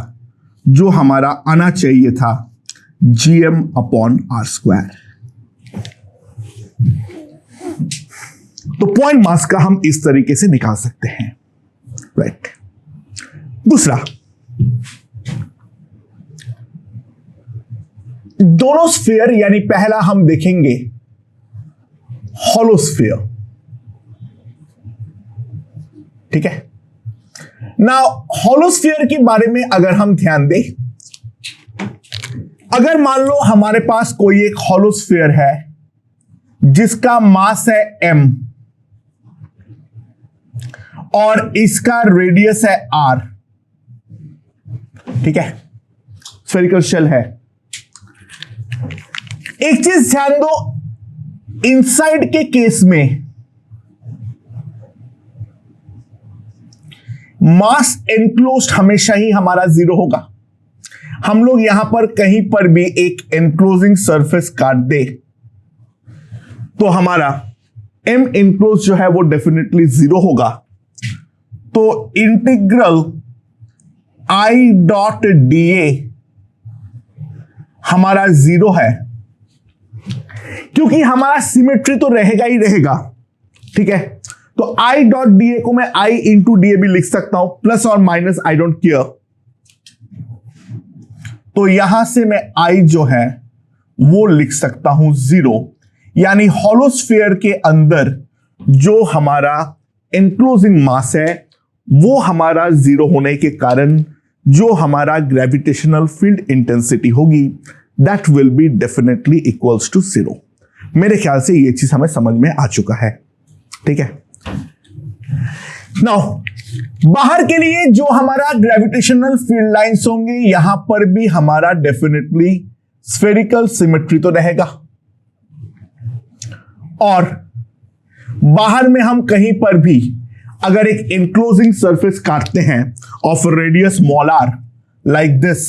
जो हमारा आना चाहिए था GM अपॉन r स्क्वायर। तो पॉइंट मास का हम इस तरीके से निकाल सकते हैं, राइट। दूसरा, दोनों स्फीयर, यानी पहला हम देखेंगे हॉलोस्फीयर। ठीक है, नाउ हॉलोस्फीयर के बारे में अगर हम ध्यान दें, अगर मान लो हमारे पास कोई एक हॉलोस्फीयर है जिसका मास है m और इसका रेडियस है r, ठीक है, स्फेरिकल शेल है। एक चीज ध्यान दो, इनसाइड के केस में मास एनक्लोज्ड हमेशा ही हमारा 0 होगा। हम लोग यहां पर कहीं पर भी एक एनक्लोजिंग सरफेस काट दे तो हमारा एम इनक्लोज जो है वो डेफिनेटली 0 होगा। तो integral I dot D A हमारा 0 है, क्योंकि हमारा सिमेट्री तो रहेगा ही रहेगा। ठीक है, तो आई डॉट डी ए को मैं आई इंटू डी ए भी लिख सकता हूं, प्लस और माइनस आई डोंट केयर। तो यहां से मैं आई जो है वो लिख सकता हूं 0, यानी हॉलोस्फीयर के अंदर जो हमारा एनक्लोजिंग मास है वो हमारा 0 होने के कारण जो हमारा ग्रेविटेशनल फील्ड इंटेंसिटी होगी that will be definitely equals to 0। मेरे ख्याल से ये चीज हमें समझ में आ चुका है। ठीक है, नाउ बाहर के लिए जो हमारा ग्रेविटेशनल फील्ड लाइंस होंगे यहां पर भी हमारा डेफिनेटली स्फेरिकल सिमेट्री तो रहेगा, और बाहर में हम कहीं पर भी अगर एक इनक्लोजिंग सरफेस काटते हैं of radius small r like this,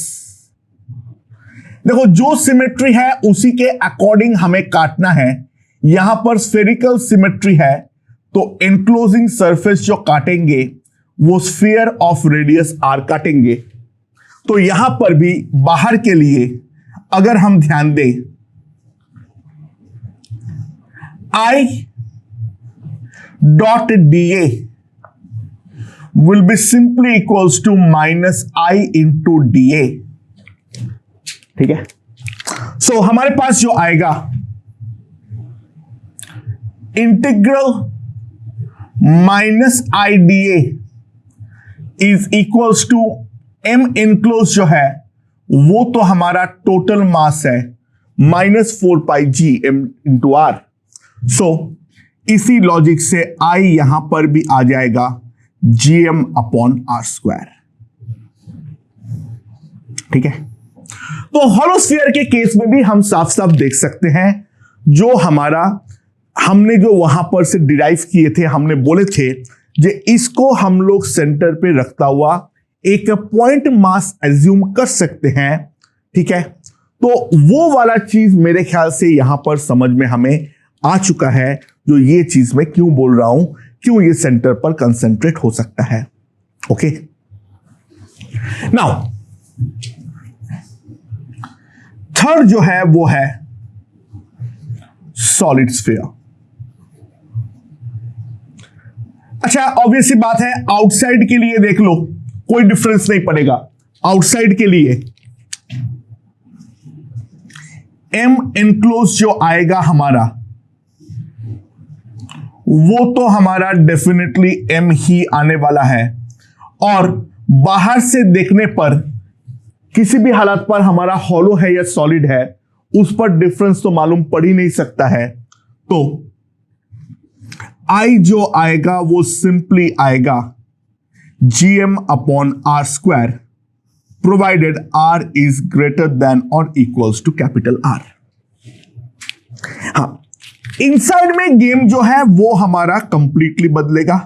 देखो जो सिमेट्री है उसी के अकॉर्डिंग हमें काटना है। यहां पर स्फेरिकल सिमेट्री है तो इनक्लोजिंग सरफेस जो काटेंगे वो स्फीयर ऑफ रेडियस आर काटेंगे। तो यहां पर भी बाहर के लिए अगर हम ध्यान दें, आई dot D A will be simply equals to minus I into dA। ठीक है, सो हमारे पास जो आएगा integral minus I d A is equals to M enclose जो है वो तो हमारा टोटल मास है -4πg m इंटू आर। सो इसी लॉजिक से आई यहां पर भी आ जाएगा gm अपॉन आर स्क्वायर। ठीक है, तो हॉलोस्फीयर के केस में भी हम साफ साफ देख सकते हैं जो हमारा हमने जो वहां पर से डिराइव किए थे, हमने बोले थे जे इसको हम लोग सेंटर पे रखता हुआ एक पॉइंट मास एज्यूम कर सकते हैं। ठीक है, तो वो वाला चीज मेरे ख्याल से यहां पर समझ में हमें आ चुका है, जो ये चीज मैं क्यों बोल रहा हूं, क्यों ये सेंटर पर कंसेंट्रेट हो सकता है। ओके, नाउ थर्ड जो है वो है सॉलिड स्फीयर। अच्छा, ऑब्वियस सी बात है, आउटसाइड के लिए देख लो कोई डिफरेंस नहीं पड़ेगा। आउटसाइड के लिए एम इनक्लोज जो आएगा हमारा वो तो हमारा डेफिनेटली एम ही आने वाला है, और बाहर से देखने पर किसी भी हालत पर हमारा हॉलो है या सॉलिड है उस पर डिफरेंस तो मालूम पड़ ही नहीं सकता है। तो आई जो आएगा वो सिंपली आएगा gm upon r square provided r is greater than और इक्वल्स टू कैपिटल आर। हाँ, इनसाइड में गेम जो है वो हमारा कंप्लीटली बदलेगा।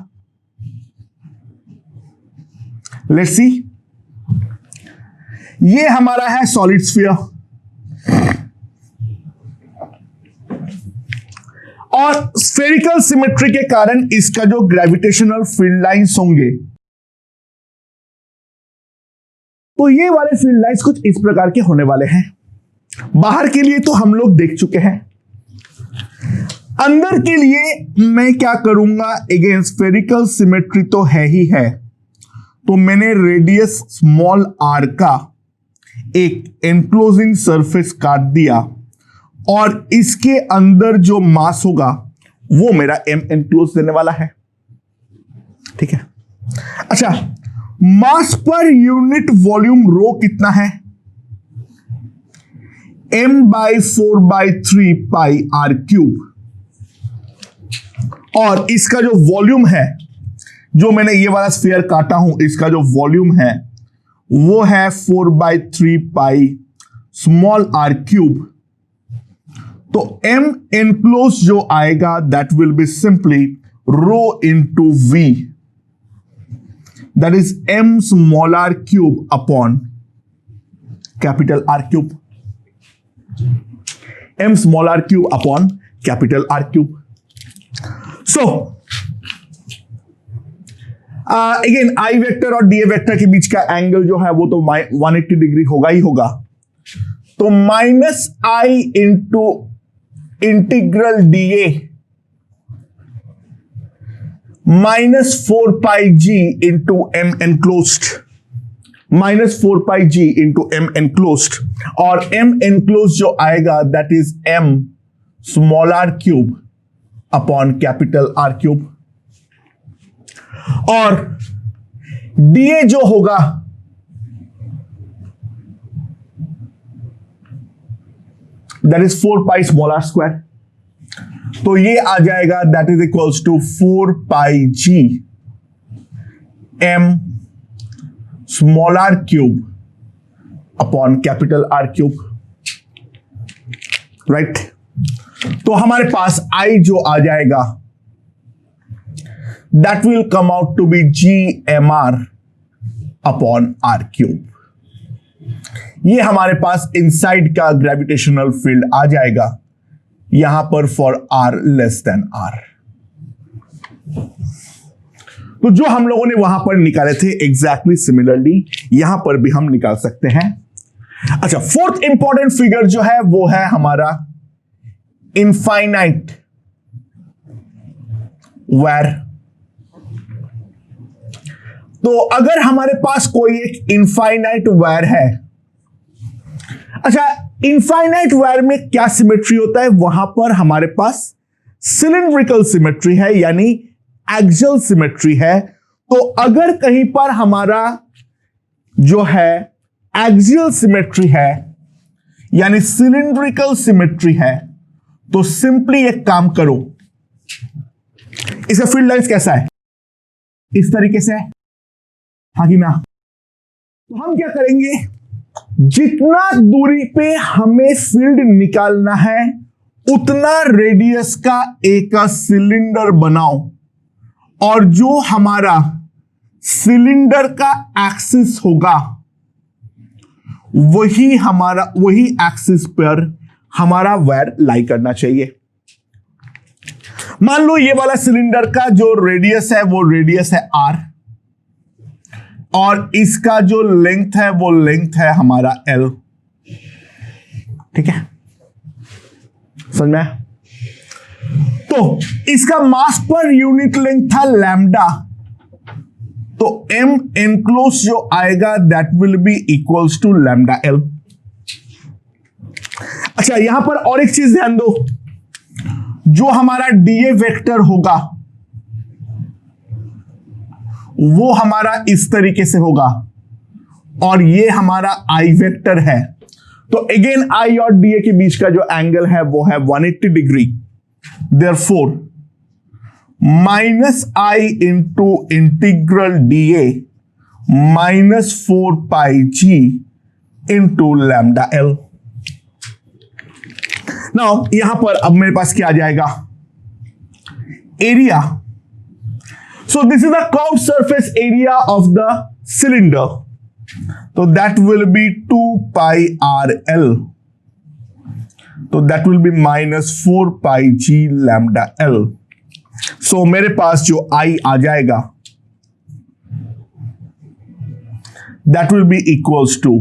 लेट्स सी, ये हमारा है सॉलिड स्फीयर, और स्फेरिकल सिमेट्री के कारण इसका जो ग्रेविटेशनल फील्ड लाइंस होंगे तो ये वाले फील्ड लाइंस कुछ इस प्रकार के होने वाले हैं। बाहर के लिए तो हम लोग देख चुके हैं, अंदर के लिए मैं क्या करूंगा, अगेन स्फेरिकल सिमेट्री तो है ही है, तो मैंने रेडियस स्मॉल आर का एक एनक्लोजिंग सरफेस काट दिया, और इसके अंदर जो मास होगा वो मेरा एम एनक्लोज देने वाला है। ठीक है, अच्छा, मास पर यूनिट वॉल्यूम रो कितना है, m/4/3 पाई आर क्यूब, और इसका जो वॉल्यूम है, जो मैंने ये वाला स्फीयर काटा हूं, इसका जो वॉल्यूम है वो है 4/3 पाई स्मॉल आर क्यूब। तो m एनक्लोज जो आएगा that will be simply rho into v, that is m small r cube upon capital R cube, m small r cube upon capital R cube. So again I vector और d vector के बीच का angle जो है वो तो 180 degree होगा ही होगा। तो minus I into integral d A minus 4 pi G into M enclosed, minus 4 pi G into M enclosed, और एम एनक्लोज्ड जो आएगा that is m small r cube upon capital R cube, और d A जो होगा that is 4 pi small r square. तो ये आ जाएगा that is equals to 4 pi G m small r cube upon capital R cube, right. तो हमारे पास आई जो आ जाएगा that will come out to be G M r upon R cube. ये हमारे पास इनसाइड का ग्रेविटेशनल फील्ड आ जाएगा यहां पर for r less than R. तो जो हम लोगों ने वहां पर निकाले थे एग्जैक्टली सिमिलरली यहां पर भी हम निकाल सकते हैं। अच्छा, फोर्थ इंपॉर्टेंट फिगर जो है वो है हमारा इनफाइनाइट वायर। तो अगर हमारे पास कोई एक इनफाइनाइट वायर है, अच्छा इनफाइनाइट वायर में क्या सिमेट्री होता है, वहां पर हमारे पास सिलिंड्रिकल सिमेट्री है यानी एक्सियल सिमेट्री है। तो अगर कहीं पर हमारा जो है एक्सियल सिमेट्री है यानी सिलिंड्रिकल सिमेट्री है, तो सिंपली एक काम करो, इसका फील्ड लाइंस कैसा है, इस तरीके से है, हाँ कि ना। तो हम क्या करेंगे, जितना दूरी पे हमें फील्ड निकालना है उतना रेडियस का एक सिलेंडर बनाओ, और जो हमारा सिलेंडर का एक्सिस होगा वही एक्सिस पर हमारा वायर लाई करना चाहिए। मान लो ये वाला सिलेंडर का जो रेडियस है वो रेडियस है r, और इसका जो लेंथ है वो लेंथ है हमारा l, ठीक है, समझ में आया? तो इसका मास पर यूनिट लेंथ था लैम्डा, तो m एनक्लोज जो आएगा that will be equals to lambda l। अच्छा, यहां पर और एक चीज ध्यान दो, जो हमारा डीए वेक्टर होगा वो हमारा इस तरीके से होगा, और ये हमारा आई वेक्टर है। तो अगेन आई और डीए के बीच का जो एंगल है वो है 180 डिग्री। देयरफॉर माइनस आई into integral DA minus 4 pi G into lambda L. Now यहां पर अब मेरे पास क्या आ जाएगा, area. So this is the curved surface area of the cylinder. So that will be 2 pi RL. So that will be minus 4 pi G lambda L. So मेरे पास जो I आ जाएगा that will be equals to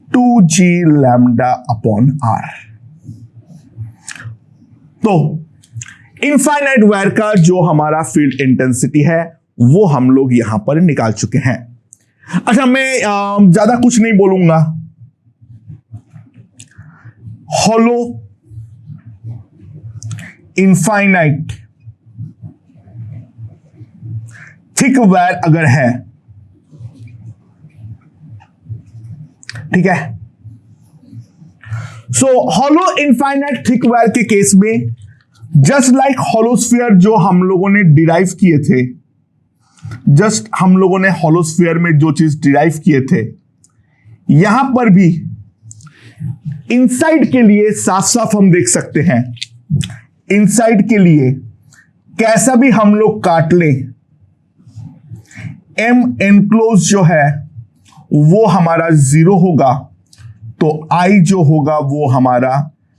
2G lambda upon R. तो infinite wire का जो हमारा field intensity है वो हम लोग यहां पर निकाल चुके हैं। अच्छा, मैं ज्यादा कुछ नहीं बोलूंगा। हॉलो इनफाइनाइट थिक वायर अगर है, ठीक है, सो हॉलो इनफाइनाइट थिक वायर के केस में जस्ट लाइक हॉलोस्फीयर जो हम लोगों ने डिराइव किए थे, जस्ट हम लोगों ने हॉलोस्फीयर में जो चीज डिराइव किए थे, यहां पर भी इनसाइड के लिए साफ साफ हम देख सकते हैं, इनसाइड के लिए कैसा भी हम लोग काट लें, एम एनक्लोज जो है वो हमारा 0 होगा, तो आई जो होगा वो हमारा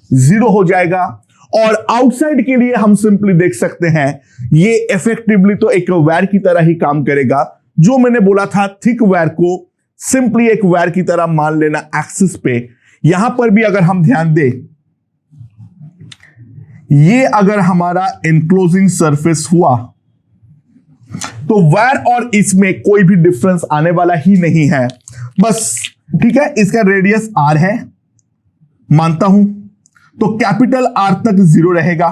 0 हो जाएगा। और आउटसाइड के लिए हम सिंपली देख सकते हैं ये इफेक्टिवली तो एक वायर की तरह ही काम करेगा। जो मैंने बोला था थिक वायर को सिंपली एक वायर की तरह मान लेना एक्सिस पे। यहां पर भी अगर हम ध्यान दें, ये अगर हमारा एनक्लोजिंग सरफेस हुआ तो वायर और इसमें कोई भी डिफरेंस आने वाला ही नहीं है, बस ठीक है। इसका रेडियस आर है मानता हूं, तो कैपिटल आर तक 0 रहेगा,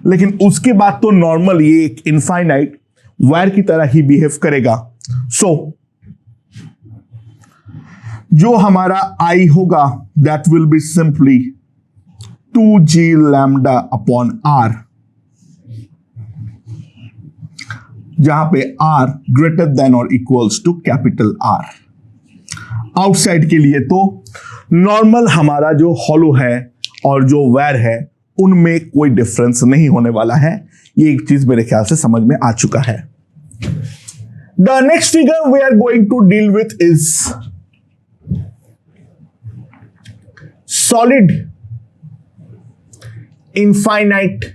लेकिन उसके बाद तो नॉर्मल ये एक इनफाइनाइट वायर की तरह ही बिहेव करेगा। सो जो हमारा आई होगा that will be simply 2g lambda upon r, जहां पे r ग्रेटर देन और equals to capital R। Outside के लिए तो नॉर्मल हमारा जो हॉलो है और जो वायर है उनमें कोई डिफरेंस नहीं होने वाला है। ये एक चीज मेरे ख्याल से समझ में आ चुका है। The next figure we are going to deal with is solid infinite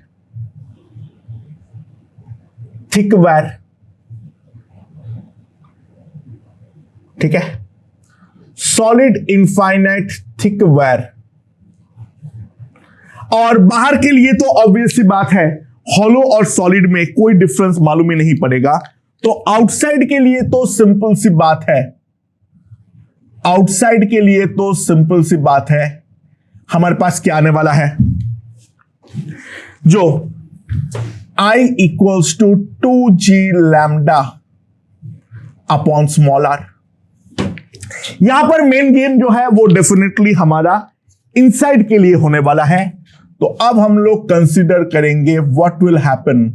thick wire. ठीक है, सॉलिड इनफाइनाइट थिक वायर। और बाहर के लिए तो ऑब्वियस सी बात है, हॉलो और सॉलिड में कोई डिफरेंस मालूम ही नहीं पड़ेगा। तो आउटसाइड के लिए तो सिंपल सी बात है, आउटसाइड के लिए तो सिंपल सी बात है, हमारे पास क्या आने वाला है, जो I equals to 2g lambda upon small r। यहां पर मेन गेम जो है वो डेफिनेटली हमारा इनसाइड के लिए होने वाला है। तो अब हम लोग कंसीडर करेंगे what will happen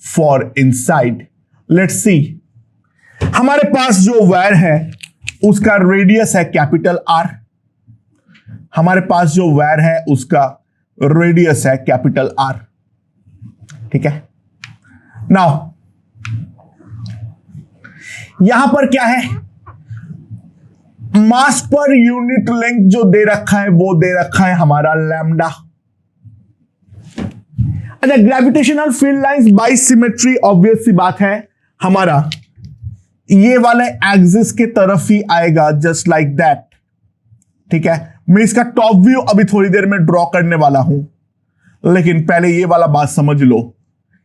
for inside. Let's see, हमारे पास जो वायर है उसका रेडियस है कैपिटल R। हमारे पास जो वायर है उसका रेडियस है कैपिटल R। ठीक है, नाउ यहां पर क्या है, मास पर यूनिट लेंथ जो दे रखा है वो दे रखा है हमारा लैम्डा। अच्छा, gravitational field lines by symmetry obvious सी बात है, हमारा ये वाले एक्सिस के तरफ ही आएगा जस्ट लाइक दैट। ठीक है, मैं इसका टॉप व्यू अभी थोड़ी देर में ड्रॉ करने वाला हूं, लेकिन पहले ये वाला बात समझ लो,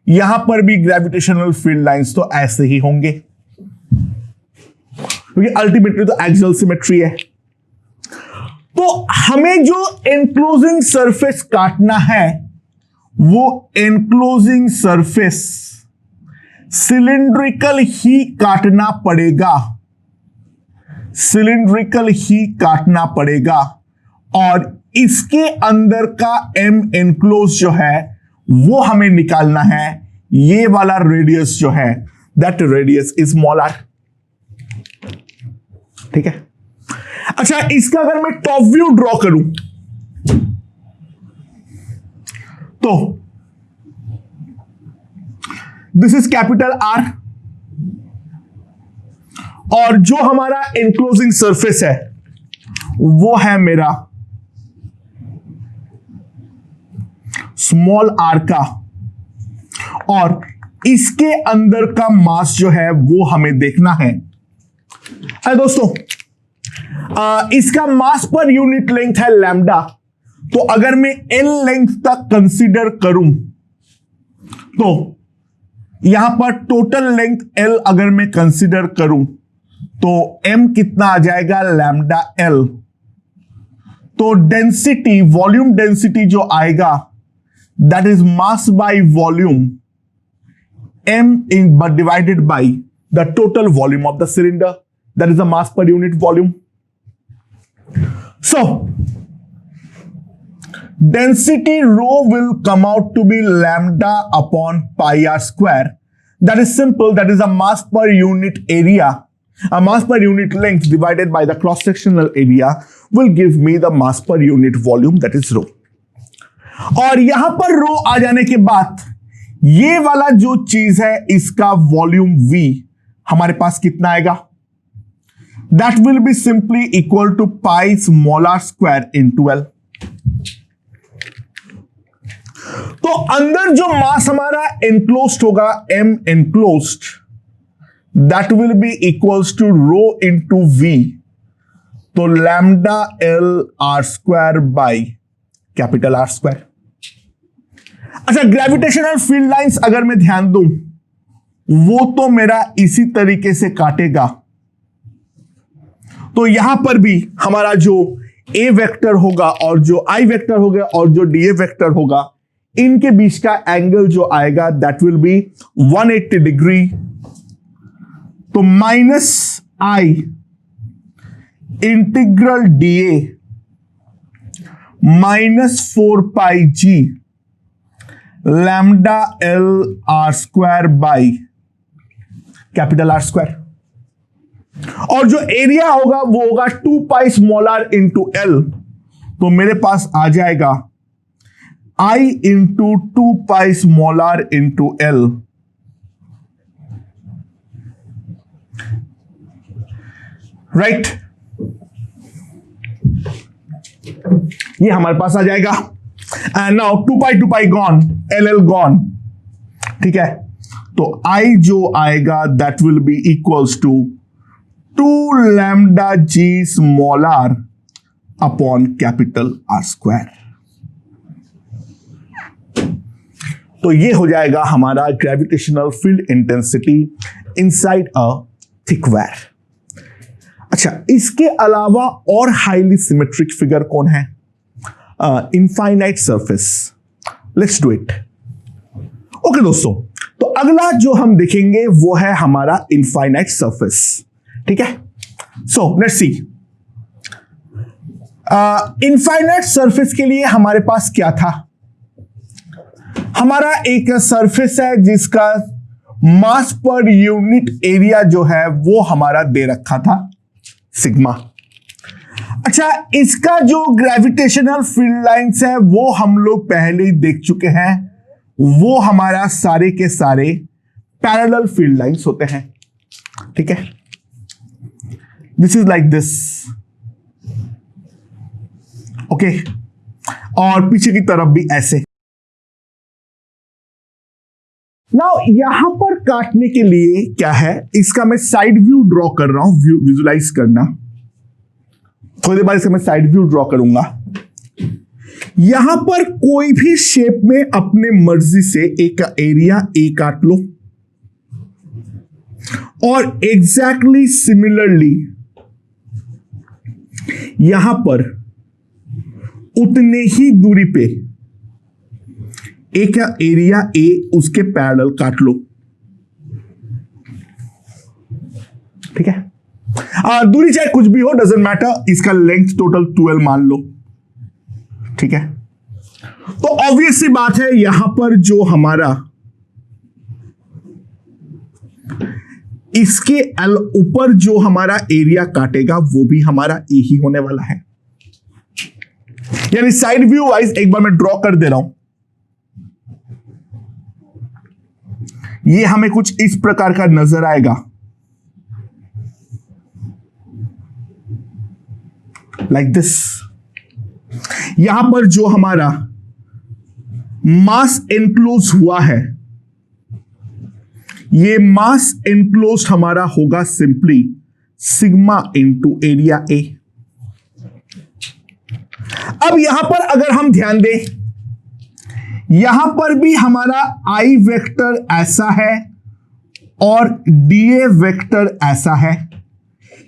यहां पर भी ग्रेविटेशनल फील्ड लाइंस तो ऐसे ही होंगे, क्योंकि अल्टीमेटली तो एक्सियल सिमेट्री है। तो हमें जो एनक्लोजिंग सरफेस काटना है वो एनक्लोजिंग सरफेस सिलिंड्रिकल ही काटना पड़ेगा, सिलिंड्रिकल ही काटना पड़ेगा। और इसके अंदर का एम एनक्लोज जो है वो हमें निकालना है। ये वाला रेडियस जो है that radius is small r। ठीक है, अच्छा, इसका अगर मैं टॉप व्यू ड्रॉ करूं तो दिस इज कैपिटल R, और जो हमारा एनक्लोजिंग सरफेस है वो है मेरा स्मॉल r का, और इसके अंदर का मास जो है वो हमें देखना है। अरे दोस्तों, इसका मास पर यूनिट लेंथ है लैम्डा, तो अगर मैं L लेंथ तक कंसीडर करूं तो यहां पर टोटल लेंथ L अगर मैं कंसीडर करूं तो M कितना आ जाएगा, लैम्डा L। तो डेंसिटी, वॉल्यूम डेंसिटी जो आएगा that is mass by volume M in divided by the total volume of the cylinder, that is the mass per unit volume. So, density rho will come out to be lambda upon pi r square. That is simple. That is a mass per unit area. A mass per unit length divided by the cross-sectional area will give me the mass per unit volume, that is rho. और यहां पर rho आ जाने के बाद ये वाला जो चीज है इसका वॉल्यूम V हमारे पास कितना आएगा? That will be simply equal to pi small r square into L. तो अंदर जो मास हमारा एनक्लोज्ड होगा, m enclosed, that will be equals to rho into v, तो lambda l r square by capital R square. अच्छा, gravitational field lines अगर मैं ध्यान दूं, वो तो मेरा इसी तरीके से काटेगा, तो यहां पर भी हमारा जो a वेक्टर होगा और जो I वेक्टर होगा और जो dA वेक्टर होगा, इनके बीच का एंगल जो आएगा दैट विल बी 180 डिग्री। तो minus I integral dA minus 4 pi g lambda l r square by capital R square, और जो एरिया होगा वो होगा 2 pi small r into L, तो मेरे पास आ जाएगा I into 2 pi small r into L. Right, ये हमारे पास आ जाएगा। And now 2 pi gone, L L gone, ठीक है, तो I जो आएगा that will be equals to 2 lambda g small r upon capital R square. तो ये हो जाएगा हमारा gravitational field intensity inside a thick wire. अच्छा, इसके अलावा और हाईली सिमेट्रिक फिगर कौन है? Infinite surface. Let's do it. Okay दोस्तों, तो अगला जो हम देखेंगे वो है हमारा इनफाइनाइट सरफेस, ठीक है। So let's see, infinite surface के लिए हमारे पास क्या था? हमारा एक सरफेस है जिसका मास पर यूनिट एरिया जो है वो हमारा दे रखा था सिग्मा। अच्छा, इसका जो ग्रेविटेशनल फील्ड लाइंस है वो हम लोग पहले ही देख चुके हैं, वो हमारा सारे के सारे पैरेलल फील्ड लाइंस होते हैं, ठीक है। This is like this, okay, और पीछे की तरफ भी ऐसे। नाउ यहां पर काटने के लिए क्या है, इसका मैं साइड व्यू ड्रॉ कर रहा हूं, व्यू विजुलाइज करना। थोड़ी देर बाद इसका मैं साइड व्यू ड्रॉ करूंगा। यहां पर कोई भी शेप में अपने मर्जी से एक एरिया ए काट लो, और एग्जैक्टली सिमिलरली यहां पर उतने ही दूरी पे एक एरिया ए उसके पैरेलल काट लो, ठीक है। दूरी चाहे कुछ भी हो, डजंट मैटर, इसका लेंथ टोटल 12 मान लो, ठीक है। तो ऑब्वियस सी बात है, यहां पर जो हमारा इसके ऊपर जो हमारा एरिया काटेगा वो भी हमारा ए ही होने वाला है। यानी साइड व्यू वाइज एक बार मैं ड्रॉ कर दे रहा हूं। ये हमें कुछ इस प्रकार का नजर आएगा, लाइक दिस। यहां पर जो हमारा मास एनक्लोज हुआ है, ये मास एनक्लोज हमारा होगा simply sigma into area A. अब यहां पर अगर हम ध्यान दें, यहां पर भी हमारा आई वेक्टर ऐसा है और डीए वेक्टर ऐसा है,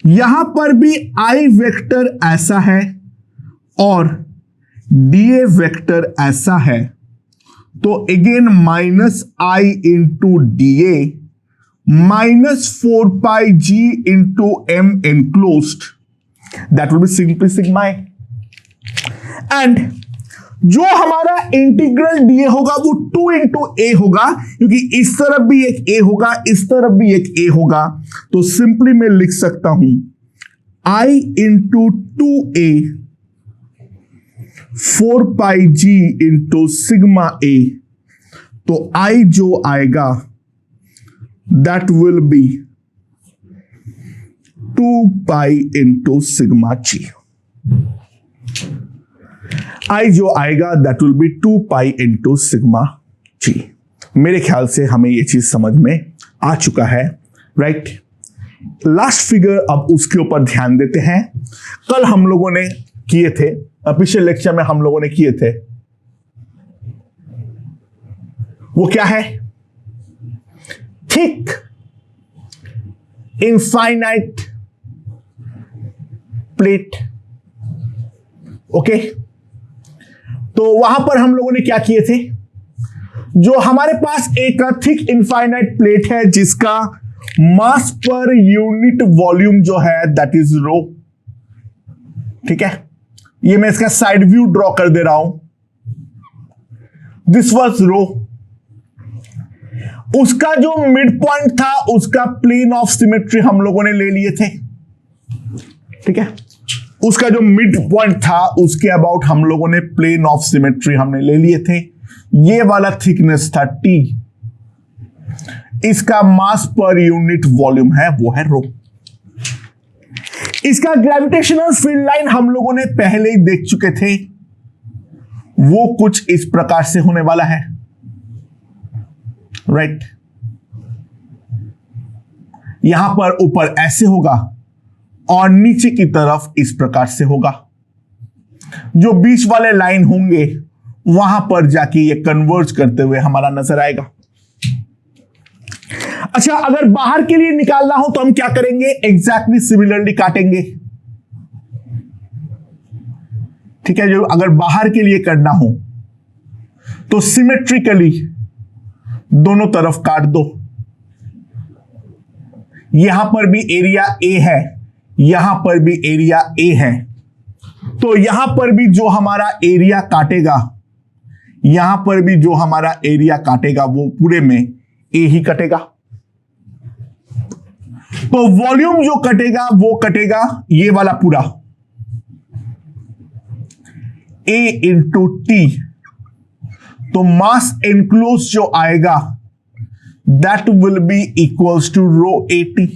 यहां पर भी आई वेक्टर ऐसा है और डीए वेक्टर ऐसा है। तो again minus I into d A minus 4 pi G into M enclosed, that will be simply sigma A. And जो हमारा इंटीग्रल डीए होगा वो 2 इंटू ए होगा, क्योंकि इस तरफ भी एक ए होगा, इस तरफ भी एक ए होगा। तो सिंपली मैं लिख सकता हूं I into 2a 4 pi G into sigma A. तो आई जो आएगा that will be 2 pi into sigma G. I जो आएगा that will be 2 pi into sigma G. मेरे ख्याल से हमें ये चीज समझ में आ चुका है, राइट। लास्ट फिगर, अब उसके ऊपर ध्यान देते हैं। कल हम लोगों ने किए थे, पिछले लेक्चर में हम लोगों ने किए थे, वो क्या है? Thick infinite plate. ओके, तो वहां पर हम लोगों ने क्या किए थे? जो हमारे पास एक थिक इनफाइनाइट प्लेट है जिसका मास पर यूनिट वॉल्यूम जो है दैट इज रो। ठीक है, ये मैं इसका साइड व्यू ड्रॉ कर दे रहा हूं। दिस वाज रो। उसका जो मिड पॉइंट था उसका प्लेन ऑफ सिमेट्री हम लोगों ने ले लिए थे। ठीक है, उसका जो मिड पॉइंट था उसके अबाउट हम लोगों ने प्लेन ऑफ सिमेट्री हमने ले लिए थे। ये वाला थिकनेस था T, इसका मास पर यूनिट वॉल्यूम है वो है रो। इसका ग्रेविटेशनल फील्ड लाइन हम लोगों ने पहले ही देख चुके थे, वो कुछ इस प्रकार से होने वाला है, राइट। यहां पर ऊपर ऐसे होगा और नीचे की तरफ इस प्रकार से होगा। जो बीच वाले लाइन होंगे वहां पर जाके ये कन्वर्ज करते हुए हमारा नजर आएगा। अच्छा, अगर बाहर के लिए निकालना हो तो हम क्या करेंगे? एग्जैक्टली सिमिलरली काटेंगे। ठीक है, जो अगर बाहर के लिए करना हो तो सिमेट्रिकली दोनों तरफ काट दो। यहां पर भी एरिया ए है, यहां पर भी एरिया ए है, तो यहां पर भी जो हमारा एरिया काटेगा, यहां पर भी जो हमारा एरिया काटेगा वो पूरे में ए ही कटेगा। तो वॉल्यूम जो कटेगा वो कटेगा ये वाला पूरा A इंटू टी। तो मास एनक्लोज जो आएगा that will be equals to rho AT।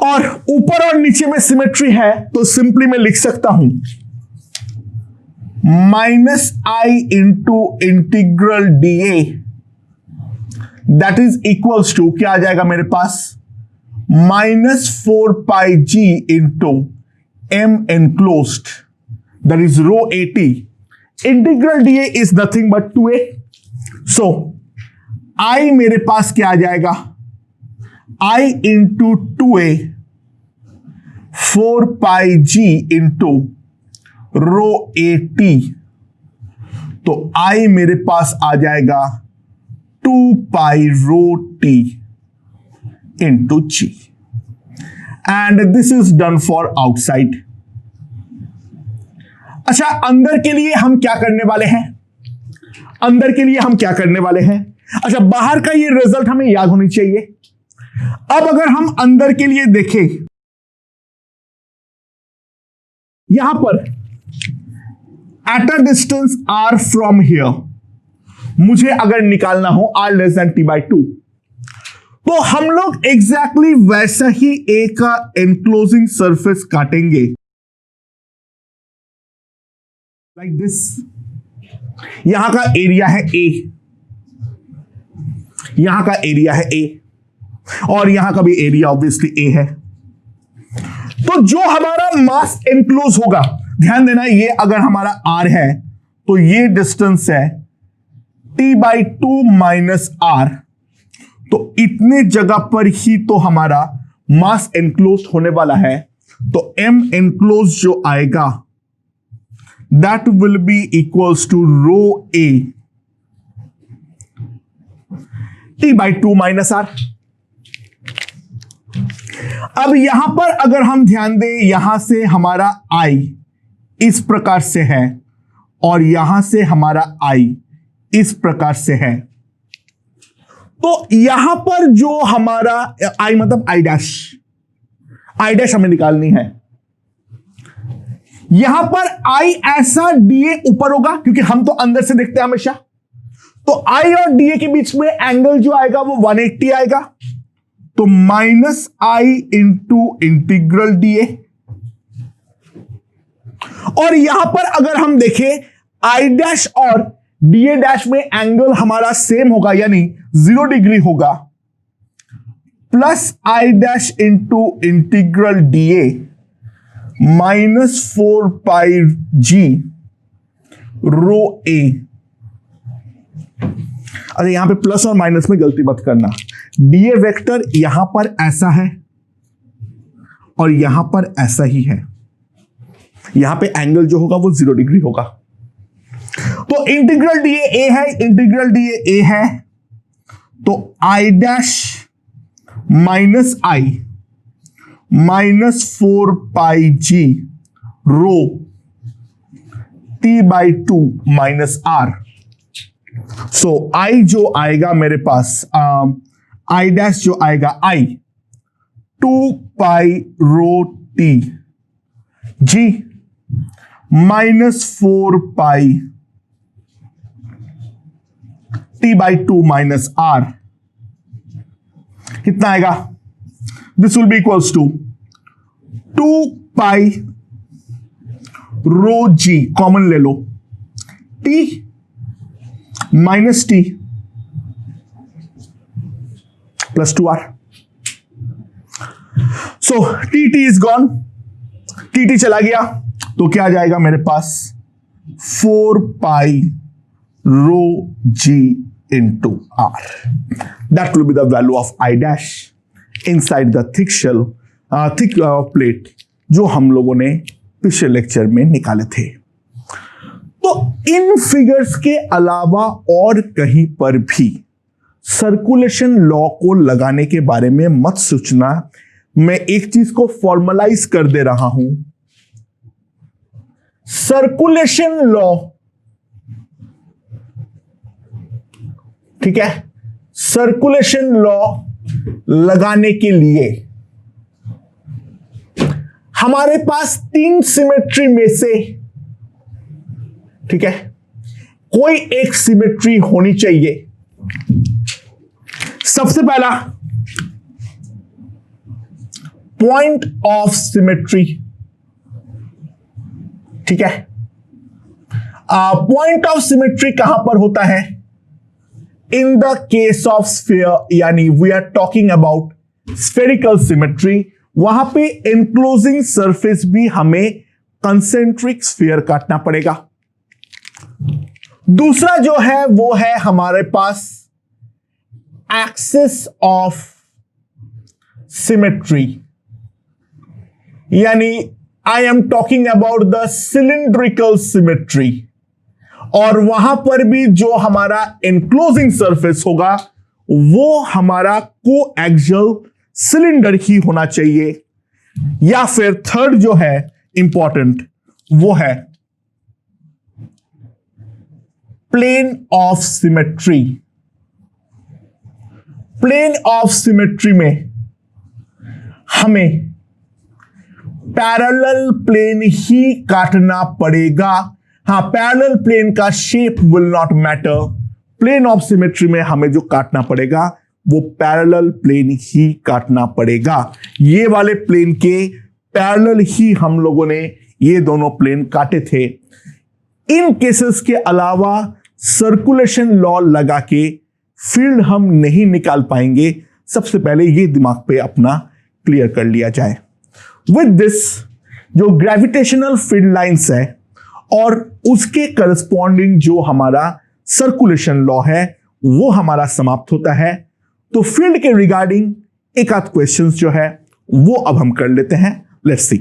और ऊपर और नीचे में सिमेट्री है तो सिंपली मैं लिख सकता हूं -i into integral DA that is equals to क्या आ जाएगा मेरे पास? -4 pi G into M enclosed that is rho AT. इंटीग्रल DA is nothing but 2A. So I मेरे पास क्या आ जाएगा? I into 2A 4 pi G into rho AT। तो I मेरे पास आ जाएगा 2 pi row T into G। And this is done for outside. अच्छा, अंदर के लिए हम क्या करने वाले हैं? अंदर के लिए हम क्या करने वाले हैं? अच्छा, बाहर का ये रिजल्ट हमें याद होनी चाहिए। अब अगर हम अंदर के लिए देखें, यहां पर at a distance r from here मुझे अगर निकालना हो r लेस देन t/2, तो हम लोग एग्जैक्टली वैसा ही A का एनक्लोजिंग सरफेस काटेंगे लाइक दिस। यहां का एरिया है A, यहां का एरिया है A, और यहां का भी एरिया ऑब्वियसली A है। तो जो हमारा मास एनक्लोज होगा, ध्यान देना, ये अगर हमारा R है तो ये डिस्टेंस है T/2 माइनस R। तो इतने जगह पर ही तो हमारा मास एनक्लोज होने वाला है। तो M एनक्लोज जो आएगा that will be equals to rho A T/2 minus R। अब यहां पर अगर हम ध्यान दें, यहां से हमारा I इस प्रकार से है और यहां से हमारा I इस प्रकार से है। तो यहां पर जो हमारा I मतलब I डैश हमें निकालनी है। यहां पर I ऐसा DA ऊपर होगा क्योंकि हम तो अंदर से देखते हैं हमेशा। तो I और DA के बीच में एंगल जो आएगा वो 180 आएगा। तो -I इंटू इंटीग्रल DA। और यहां पर अगर हम देखें आई डैश और डी ए डैश में एंगल हमारा सेम होगा, यानी 0 डिग्री होगा, plus I dash into integral d A -4 pi G रो ए। अरे यहां पे प्लस और माइनस में गलती मत करना, डी ए वेक्टर यहां पर ऐसा है और यहां पर ऐसा ही है, यहां पे एंगल जो होगा वो 0 डिग्री होगा। तो इंटीग्रल डी ए है, इंटीग्रल डी ए है, तो I dash minus I -4 pi G rho T/2 minus R. So I जो आएगा मेरे पास, आई डैश जो आएगा I 2 pi rho T G -4 पाई T/2 माइनस आर। कितना आएगा? This will be equals to 2 pi rho G, common ले लो, T minus T plus 2r। So T is gone, T चला गया, तो क्या आ जाएगा मेरे पास? 4 पाई rho G into R. That will be the value of I dash inside the thick shell, thick plate, जो हम लोगों ने पिछले लेक्चर में निकाले थे। तो इन फिगर्स के अलावा और कहीं पर भी सर्कुलेशन लॉ को लगाने के बारे में मत सोचना। मैं एक चीज को फॉर्मलाइज कर दे रहा हूं, सर्कुलेशन लॉ, ठीक है, सर्कुलेशन लॉ लगाने के लिए हमारे पास 3 सिमेट्री में से, ठीक है, कोई एक सिमेट्री होनी चाहिए। सबसे पहला पॉइंट ऑफ सिमेट्री, ठीक है। पॉइंट ऑफ सिमेट्री कहां पर होता है? In the case of sphere, यानी we are talking about spherical symmetry, वहां पे एनक्लोजिंग सरफेस भी हमें कंसेंट्रिक स्फीयर काटना पड़ेगा। दूसरा जो है वो है हमारे पास एक्सिस ऑफ सिमेट्री, यानी I am talking about the cylindrical symmetry, और वहां पर भी जो हमारा एनक्लोजिंग सरफेस होगा वो हमारा कोएक्सियल सिलेंडर ही होना चाहिए। या फिर थर्ड जो है इंपॉर्टेंट, वो है plane of symmetry. Plane of symmetry में हमें पैरेलल प्लेन ही काटना पड़ेगा। हां, पैरेलल प्लेन का shape will not matter, plane of symmetry में हमें जो काटना पड़ेगा वो पैरेलल प्लेन ही काटना पड़ेगा। ये वाले प्लेन के पैरेलल ही हम लोगों ने ये दोनों प्लेन काटे थे। इन केसेस के अलावा सर्कुलेशन लॉ लगा के फील्ड हम नहीं निकाल पाएंगे। सबसे पहले ये दिमाग पे अपना क्लियर कर लिया जाए। विद दिस, जो ग्रेविटेशनल फील्ड लाइंस है और उसके करस्पॉन्डिंग जो हमारा सर्कुलेशन लॉ है वो हमारा समाप्त होता है। तो फील्ड के रिगार्डिंग एक आध क्वेश्चंस जो है वो अब हम कर लेते हैं। Let's see.